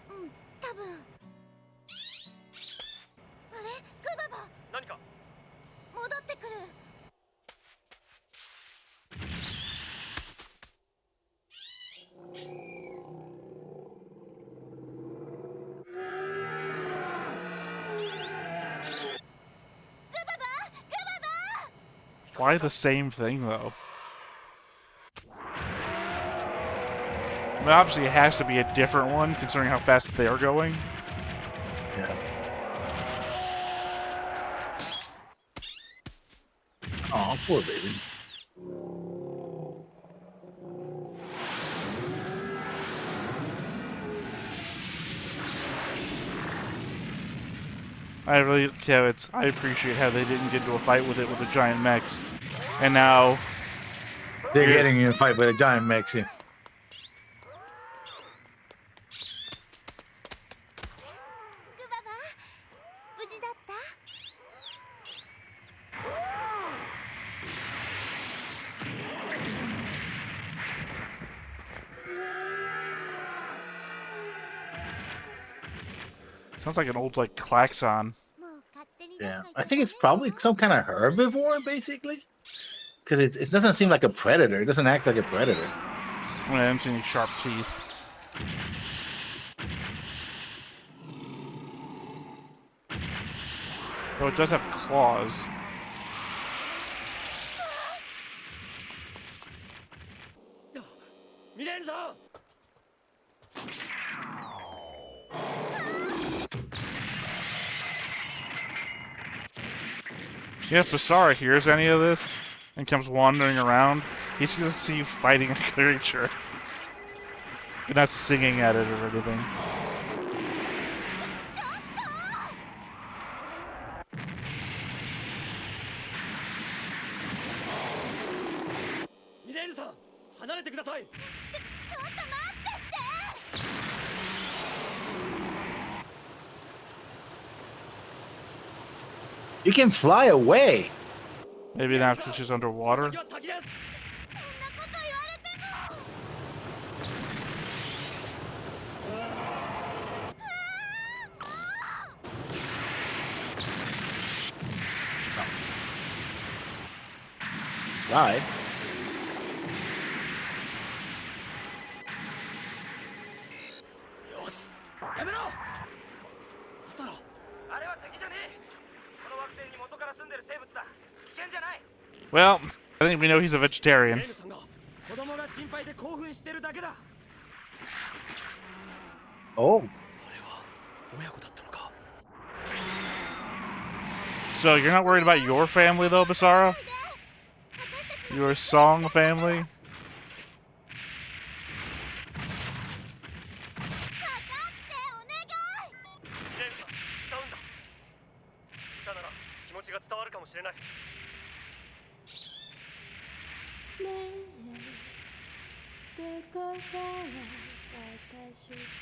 [SPEAKER 7] うん、多分。あれ、グババ。
[SPEAKER 6] 何か。
[SPEAKER 7] 戻ってくる。
[SPEAKER 1] Why the same thing, though? I mean, obviously it has to be a different one, considering how fast they're going.
[SPEAKER 2] Yeah. Oh, poor baby.
[SPEAKER 1] I really, yeah, I appreciate how they didn't get into a fight with it with the giant mechs. And now...
[SPEAKER 2] They're getting in a fight with a giant mech. Yeah.
[SPEAKER 7] グババ、無事だった？
[SPEAKER 1] Sounds like an old, like, klaxon.
[SPEAKER 2] Yeah, I think it's probably some kind of herbivore, basically, because it doesn't seem like a predator. It doesn't act like a predator.
[SPEAKER 1] I haven't seen any sharp teeth. Though it does have claws. Yeah, if Basara hears any of this and comes wandering around, he's gonna see you fighting a creature. You're not singing at it or anything.
[SPEAKER 2] You can fly away.
[SPEAKER 1] Maybe not because she's underwater.
[SPEAKER 2] Fly.
[SPEAKER 1] Well, I think we know he's a vegetarian.
[SPEAKER 2] Oh.
[SPEAKER 1] So you're not worried about your family though, Basara? Your song family?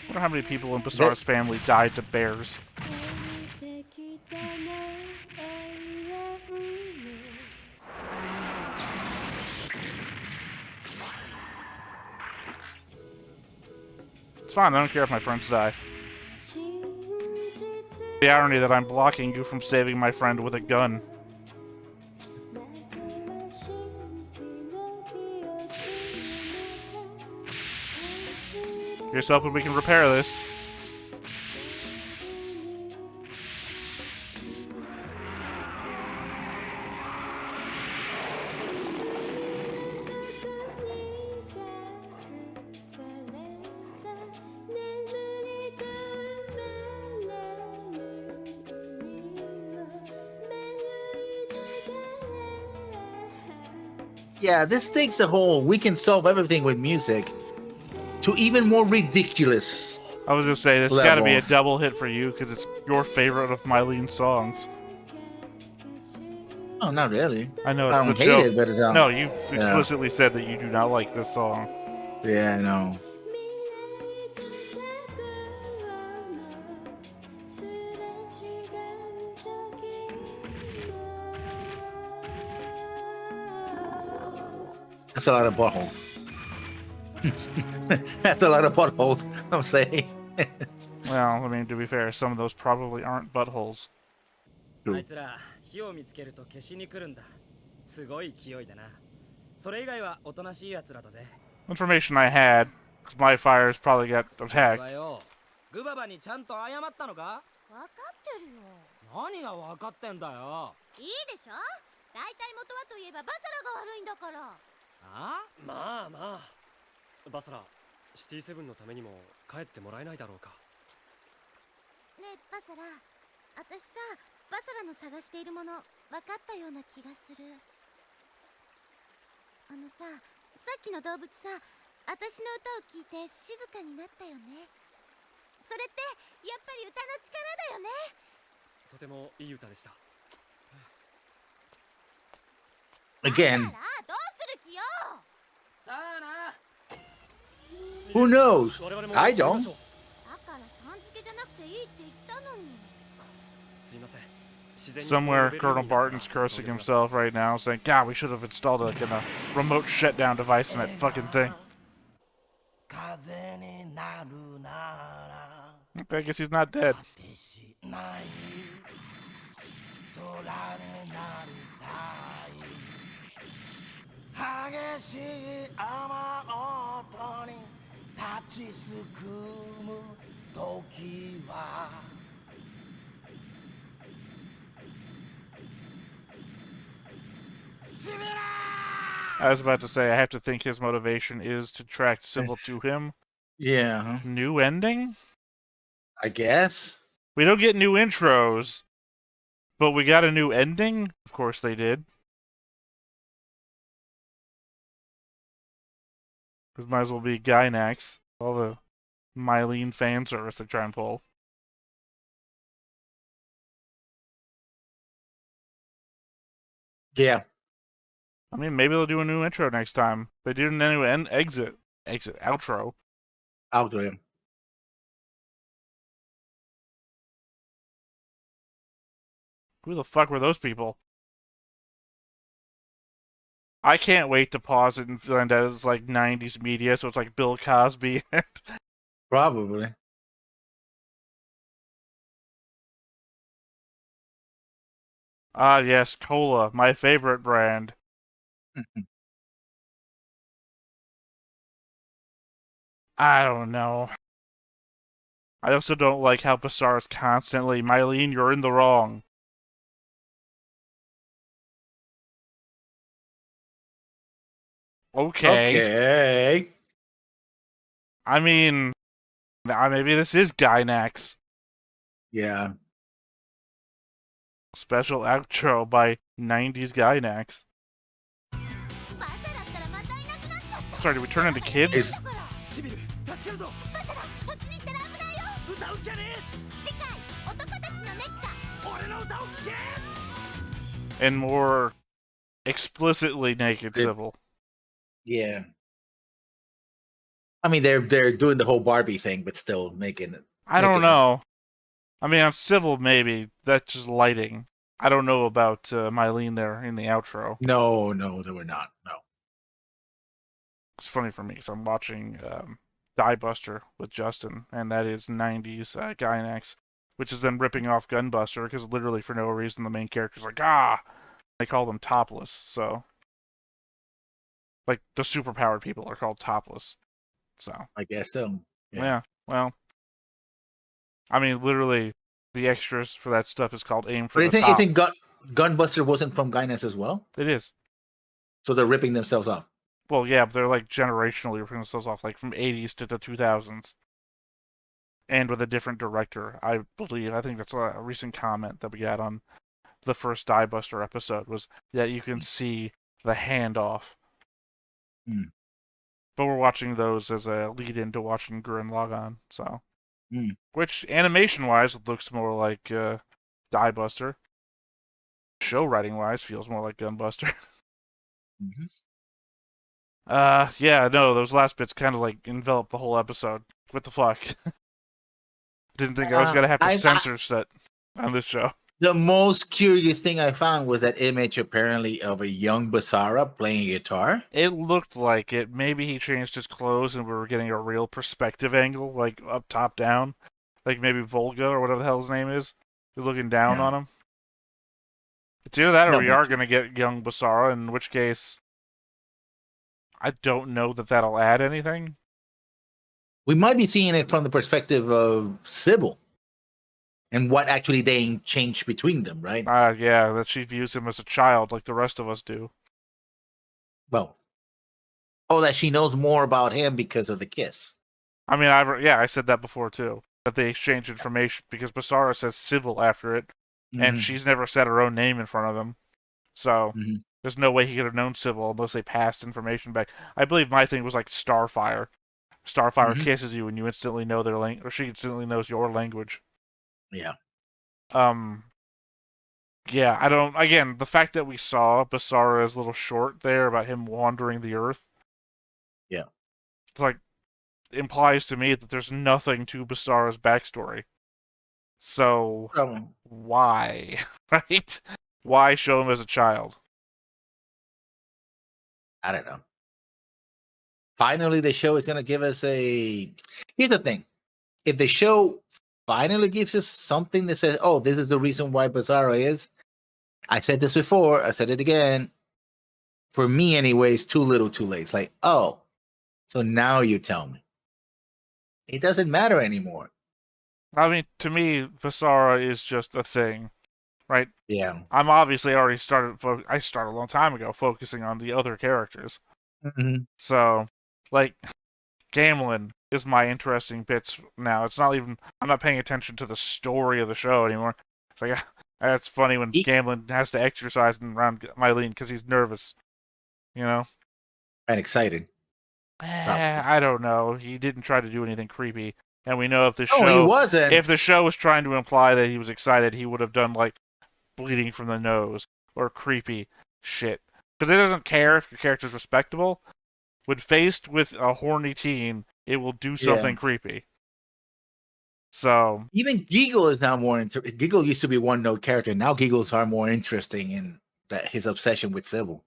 [SPEAKER 1] wonder how many people in Basar's family died to bears. It's fine, I don't care if my friends die. The irony that I'm blocking you from saving my friend with a gun. Here's hoping we can repair this.
[SPEAKER 2] Yeah, this takes the whole we can solve everything with music to even more ridiculous.
[SPEAKER 1] I was gonna say, this gotta be a
[SPEAKER 2] levels.
[SPEAKER 1] double hit for you, because it's your favorite of Mylene's songs.
[SPEAKER 2] Oh, not really.
[SPEAKER 1] I know
[SPEAKER 2] I
[SPEAKER 1] it's
[SPEAKER 2] don't
[SPEAKER 1] the
[SPEAKER 2] hate
[SPEAKER 1] joke.
[SPEAKER 2] it, but it's
[SPEAKER 1] No, you've explicitly said that you do not like this song.
[SPEAKER 2] Yeah, I know. That's a lot of buttholes. That's a lot of buttholes, I'm saying.
[SPEAKER 1] Well, I mean, to be fair, some of those probably aren't buttholes.
[SPEAKER 6] あいつら火を見つけると消しに来るんだ。すごい勢いだな。それ以外はおとなしい奴らだぜ。
[SPEAKER 1] Information I had, because my fires probably got attacked.
[SPEAKER 6] グババにちゃんと謝ったのか？
[SPEAKER 7] 分かってるよ。
[SPEAKER 6] 何が分かってんだよ。
[SPEAKER 7] いいでしょ。大体元はといえばバサラが悪いんだから。
[SPEAKER 6] あ？まあまあ。バサラ、シティセブンのためにも帰ってもらえないだろうか。
[SPEAKER 7] ねえバサラ、私さ、バサラの探しているもの分かったような気がする。さっきの動物さ、私の歌を聴いて静かになったよね。それってやっぱり歌の力だよね。
[SPEAKER 6] とてもいい歌でした。
[SPEAKER 2] Again.
[SPEAKER 7] どうする気よ。
[SPEAKER 6] さあな。
[SPEAKER 2] Who knows? I don't.
[SPEAKER 7] だからさん付けじゃなくていいって言ったのに。
[SPEAKER 6] すいません。
[SPEAKER 1] Somewhere, Colonel Barton's cursing himself right now, saying, God, we should have installed a remote shutdown device in that fucking thing. Okay, I guess he's not dead. I was about to say, I have to think his motivation is to attract Sybil to him.
[SPEAKER 2] Yeah.
[SPEAKER 1] New ending?
[SPEAKER 2] I guess.
[SPEAKER 1] We don't get new intros, but we got a new ending? Of course they did. This might as well be Gynax. All the Mylene fan service they try and pull.
[SPEAKER 2] Yeah.
[SPEAKER 1] I mean, maybe they'll do a new intro next time. They did a new outro.
[SPEAKER 2] Outro him.
[SPEAKER 1] Who the fuck were those people? I can't wait to pause it and find out it's like 90s media, so it's like Bill Cosby.
[SPEAKER 2] Probably.
[SPEAKER 1] Ah, yes, cola, my favorite brand. I don't know. I also don't like how Basar is constantly, Mylene, you're in the wrong. Okay. I mean, maybe this is Gynax.
[SPEAKER 2] Yeah.
[SPEAKER 1] Special outro by 90s Gynax. Sorry, did we turn into kids? And more explicitly naked Sybil.
[SPEAKER 2] Yeah. I mean, they're doing the whole Barbie thing, but still making it.
[SPEAKER 1] I don't
[SPEAKER 2] making us-
[SPEAKER 1] know. I mean, on Civil, maybe. That's just lighting. I don't know about Mylene there in the outro.
[SPEAKER 2] No, they were not. No.
[SPEAKER 1] It's funny for me because I'm watching Die Buster with Justin, and that is 90s Gynax, which is then ripping off Gunbuster because literally for no reason the main character's like, they call them topless, so. Like, the superpowered people are called topless. So.
[SPEAKER 2] I guess so.
[SPEAKER 1] Yeah, well. I mean, literally, the extras for that stuff is called Aim for
[SPEAKER 2] But
[SPEAKER 1] the
[SPEAKER 2] you
[SPEAKER 1] Top.
[SPEAKER 2] think Gunbuster wasn't from Guinness as well?
[SPEAKER 1] It is.
[SPEAKER 2] So they're ripping themselves off.
[SPEAKER 1] Well, yeah, but they're like generationally ripping themselves off, like from 80s to the 2000s. And with a different director, I believe. I think that's a recent comment that we got on the first Die Buster episode, was that you can see the handoff.
[SPEAKER 2] Mm.
[SPEAKER 1] But we're watching those as a lead-in to watching Gurren Lagann, so.
[SPEAKER 2] Mm.
[SPEAKER 1] Which, animation-wise, looks more like Die Buster. Show writing-wise, feels more like Gunbuster.
[SPEAKER 2] Mm-hmm.
[SPEAKER 1] Yeah, no, those last bits kind of like envelop the whole episode. What the fuck? Didn't think I was gonna have to censor shit on this show.
[SPEAKER 2] The most curious thing I found was that image apparently of a young Basara playing guitar.
[SPEAKER 1] It looked like it. Maybe he changed his clothes and we were getting a real perspective angle, like up, top, down. Like maybe Volga or whatever the hell his name is. You're looking down on him. It's either that or we are going to get young Basara, in which case I don't know that that'll add anything.
[SPEAKER 2] We might be seeing it from the perspective of Sybil and what actually they changed between them, right?
[SPEAKER 1] Yeah, that she views him as a child like the rest of us do.
[SPEAKER 2] Well, that she knows more about him because of the kiss.
[SPEAKER 1] I mean, I said that before too. That they exchange information because Basara says Civil after it, and she's never said her own name in front of him. So there's no way he could have known Civil unless they passed information back. I believe my thing was like Starfire. Starfire kisses you and you instantly know their language, or she instantly knows your language.
[SPEAKER 2] Yeah.
[SPEAKER 1] Yeah, I don't. Again, the fact that we saw Basara's little short there about him wandering the earth.
[SPEAKER 2] Yeah.
[SPEAKER 1] It's like, implies to me that there's nothing to Basara's backstory. So, why? Right? Why show him as a child?
[SPEAKER 2] I don't know. Finally, the show is going to give us a... Here's the thing. If the show finally gives us something that says, oh, this is the reason why Basara is... I said this before. I said it again. For me, anyways, too little, too late. It's like, oh, so now you tell me. It doesn't matter anymore.
[SPEAKER 1] I mean, to me, Basara is just a thing, right?
[SPEAKER 2] Yeah.
[SPEAKER 1] I'm obviously already started... I started a long time ago focusing on the other characters. So, like, Gamlin is my interesting bits now. It's not even... I'm not paying attention to the story of the show anymore. It's like, that's funny when Gamlin has to exercise around Mylene because he's nervous. You know?
[SPEAKER 2] And excited.
[SPEAKER 1] I don't know. He didn't try to do anything creepy. And we know if the
[SPEAKER 2] he wasn't.
[SPEAKER 1] If the show was trying to imply that he was excited, he would have done, like, bleeding from the nose or creepy shit. Because it doesn't care if your character's respectable. When faced with a horny teen, it will do something creepy. So
[SPEAKER 2] even Giggle is now more Giggle used to be one note character. Now Giggles are more interesting in that his obsession with Sybil.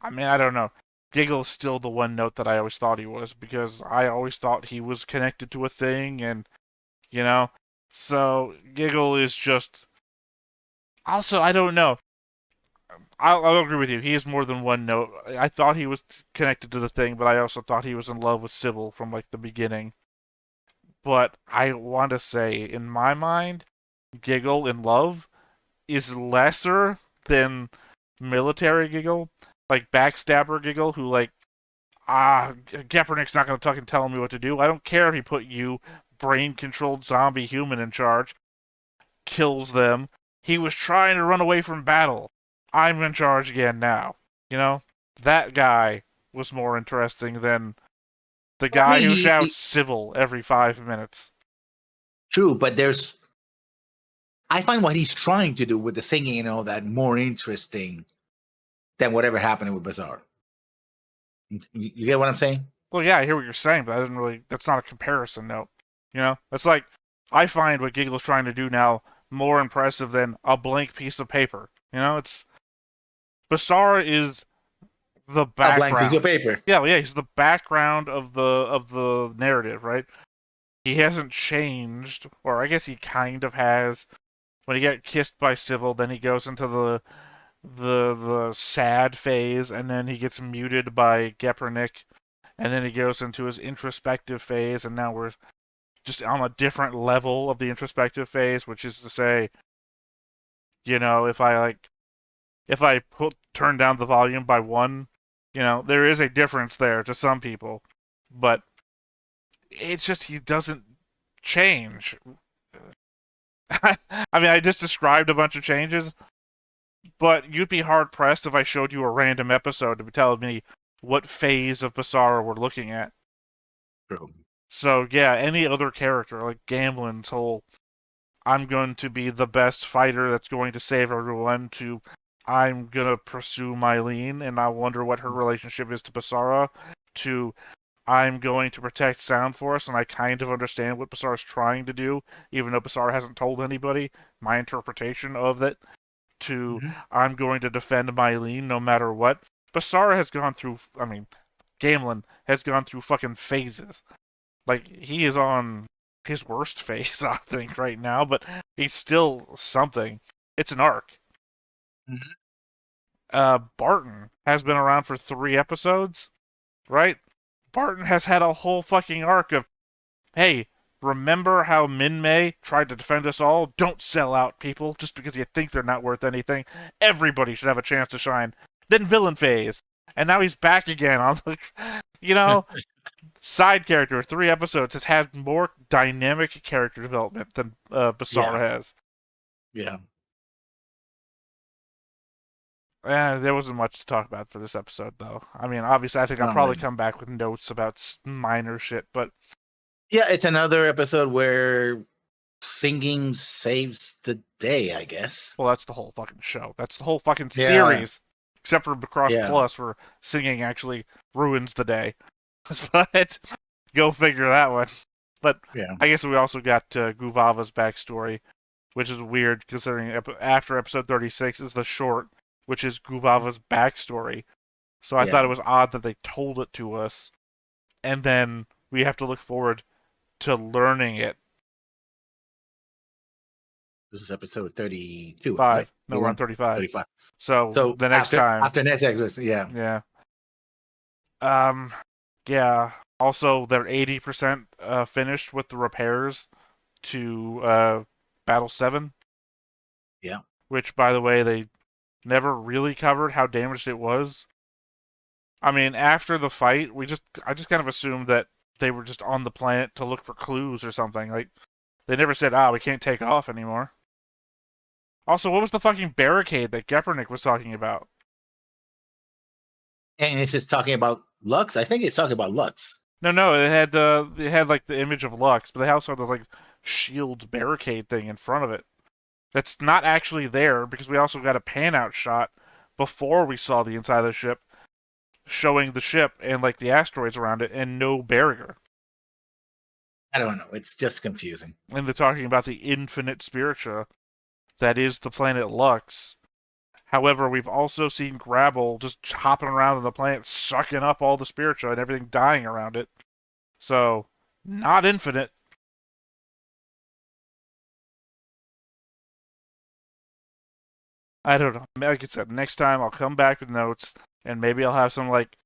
[SPEAKER 1] I mean, I don't know. Giggle's still the one note that I always thought he was, because I always thought he was connected to a thing, and you know. So Giggle is just. Also, I don't know. I'll agree with you. He is more than one note. I thought he was connected to the thing, but I also thought he was in love with Sybil from like the beginning. But I want to say, in my mind, Giggle in love is lesser than military Giggle, like backstabber Giggle, who like, Kaepernick's not going to fucking tell me what to do. I don't care if he put you, brain-controlled zombie human, in charge. Kills them. He was trying to run away from battle. I'm in charge again now. You know? That guy was more interesting than the guy who shouts civil every 5 minutes.
[SPEAKER 2] True, but I find what he's trying to do with the singing and all that more interesting than whatever happened with Bizarre. You get what I'm saying?
[SPEAKER 1] Well, yeah, I hear what you're saying, but I didn't really. That's not a comparison, no. You know, it's like I find what Giggle's trying to do now more impressive than a blank piece of paper. You know, it's Basara is the
[SPEAKER 2] A blank piece of
[SPEAKER 1] background.
[SPEAKER 2] paper.
[SPEAKER 1] Yeah, well, yeah, he's the background of the narrative, right? He hasn't changed, or I guess he kind of has. When he got kissed by Sybil, then he goes into the sad phase, and then he gets muted by Gepernick, and then he goes into his introspective phase, and now we're just on a different level of the introspective phase, which is to say, you know, if I turn down the volume by 1, you know, there is a difference there to some people, but it's just he doesn't change. I mean, I just described a bunch of changes, but you'd be hard pressed if I showed you a random episode to be telling me what phase of Basara we're looking at.
[SPEAKER 2] True.
[SPEAKER 1] So yeah, any other character like Gamlen's whole I'm going to be the best fighter that's going to save everyone to I'm gonna pursue Mylene and I wonder what her relationship is to Basara to I'm going to protect Sound Force and I kind of understand what Basara's trying to do, even though Basara hasn't told anybody my interpretation of it, to I'm going to defend Mylene no matter what. Basara has gone through, I mean, Gamlen has gone through fucking phases. Like, he is on his worst phase, I think, right now, but he's still something. It's an arc. Barton has been around for 3 episodes, right? Barton has had a whole fucking arc of, hey, remember how Min-Mei tried to defend us all? Don't sell out people just because you think they're not worth anything. Everybody should have a chance to shine. Then villain phase. And now he's back again on the, you know, side character, 3 episodes, has had more dynamic character development than Basara has.
[SPEAKER 2] Yeah.
[SPEAKER 1] There wasn't much to talk about for this episode, though. I mean, obviously, I think I'll probably come back with notes about minor shit, but...
[SPEAKER 2] Yeah, it's another episode where singing saves the day, I guess.
[SPEAKER 1] Well, that's the whole fucking show. That's the whole fucking series. Except for Macross Plus, where singing actually ruins the day. But, go figure that one. But, I guess we also got Guvava's backstory, which is weird, considering after episode 36 is the short, which is Guvava's backstory. So I thought it was odd that they told it to us, and then we have to look forward to learning it.
[SPEAKER 2] This is episode 32.
[SPEAKER 1] 5.
[SPEAKER 2] Right?
[SPEAKER 1] No, we're on 35.
[SPEAKER 2] 35.
[SPEAKER 1] So the next time.
[SPEAKER 2] After next episode, yeah.
[SPEAKER 1] Yeah. Also, they're 80% finished with the repairs to Battle 7.
[SPEAKER 2] Yeah.
[SPEAKER 1] Which, by the way, they never really covered how damaged it was. I mean, after the fight, I just kind of assumed that they were just on the planet to look for clues or something. Like, they never said, we can't take off anymore. Also, what was the fucking barricade that Gepernick was talking about?
[SPEAKER 2] And it's just talking about Lux? I think it's talking about Lux.
[SPEAKER 1] No, it had like the image of Lux, but they also had this like shield barricade thing in front of it. That's not actually there because we also got a pan out shot before we saw the inside of the ship showing the ship and like the asteroids around it and no barrier.
[SPEAKER 2] I don't know. It's just confusing.
[SPEAKER 1] And they're talking about the infinite spiritua that is the planet Lux. However, we've also seen Grabble just hopping around on the planet, sucking up all the spiritua and everything dying around it. So, not infinite. I don't know. Like I said, next time I'll come back with notes, and maybe I'll have some, like,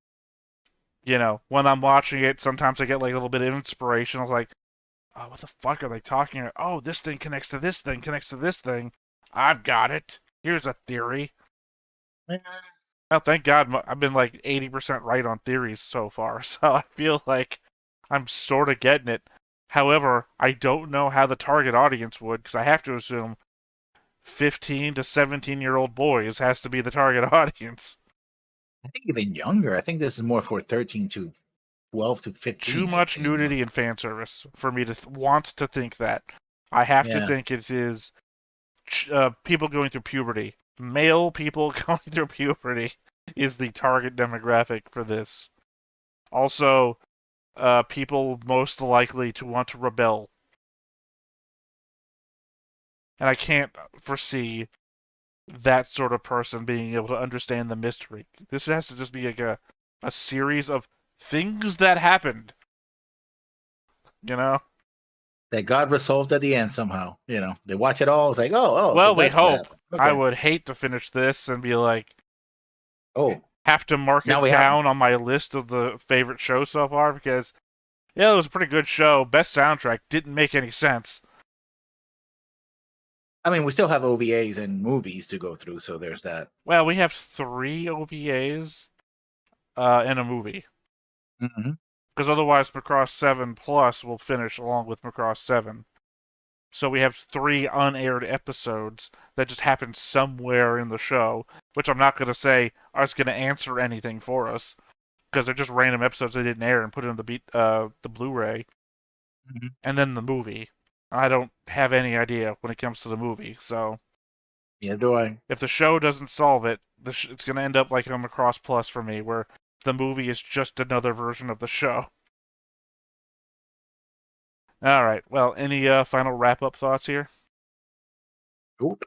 [SPEAKER 1] you know, when I'm watching it, sometimes I get, like, a little bit of inspiration. I was like, oh, what the fuck are they talking about? Oh, this thing connects to this thing, connects to this thing. I've got it. Here's a theory. Well, thank God I've been, like, 80% right on theories so far, so I feel like I'm sort of getting it. However, I don't know how the target audience would, because I have to assume 15 to 17-year-old boys has to be the target audience.
[SPEAKER 2] I think even younger. I think this is more for 13 to 12 to 15.
[SPEAKER 1] Too much nudity and fan service for me to want to think that. I have to think it is people going through puberty. Male people going through puberty is the target demographic for this. Also, people most likely to want to rebel. And I can't foresee that sort of person being able to understand the mystery. This has to just be like a series of things that happened. You know?
[SPEAKER 2] That God resolved at the end somehow. You know, they watch it all. It's like, oh.
[SPEAKER 1] Well,
[SPEAKER 2] so
[SPEAKER 1] we
[SPEAKER 2] that's what
[SPEAKER 1] hope.
[SPEAKER 2] happened. Okay.
[SPEAKER 1] I would hate to finish this and be like, have to mark
[SPEAKER 2] Now
[SPEAKER 1] it
[SPEAKER 2] we
[SPEAKER 1] down on my list of the favorite shows so far because, yeah, it was a pretty good show. Best soundtrack. Didn't make any sense.
[SPEAKER 2] I mean, we still have OVAs and movies to go through, so there's that.
[SPEAKER 1] Well, we have 3 OVAs and a movie.
[SPEAKER 2] Mm-hmm.
[SPEAKER 1] Because otherwise Macross 7 Plus will finish along with Macross 7. So we have 3 unaired episodes that just happened somewhere in the show, which I'm not going to say are going to answer anything for us, because they're just random episodes that didn't air and put in the Blu-ray.
[SPEAKER 2] Mm-hmm.
[SPEAKER 1] And then the movie. I don't have any idea when it comes to the movie, so...
[SPEAKER 2] Yeah, do I?
[SPEAKER 1] If the show doesn't solve it, it's going to end up like a Macross Plus for me, where the movie is just another version of the show. Alright, well, any final wrap-up thoughts here?
[SPEAKER 2] Nope.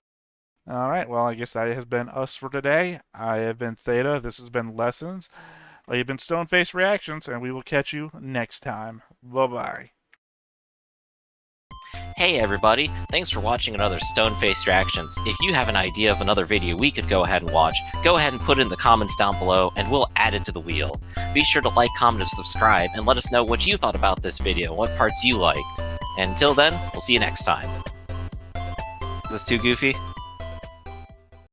[SPEAKER 1] Alright, well, I guess that has been us for today. I have been Theta, this has been Lessons. You've been Stoneface Reactions, and we will catch you next time. Bye-bye.
[SPEAKER 11] Hey everybody, thanks for watching another Stoneface Reactions. If you have an idea of another video we could go ahead and watch, go ahead and put it in the comments down below and we'll add it to the wheel. Be sure to like, comment, and subscribe and let us know what you thought about this video, what parts you liked. And until then, we'll see you next time. Is this too goofy?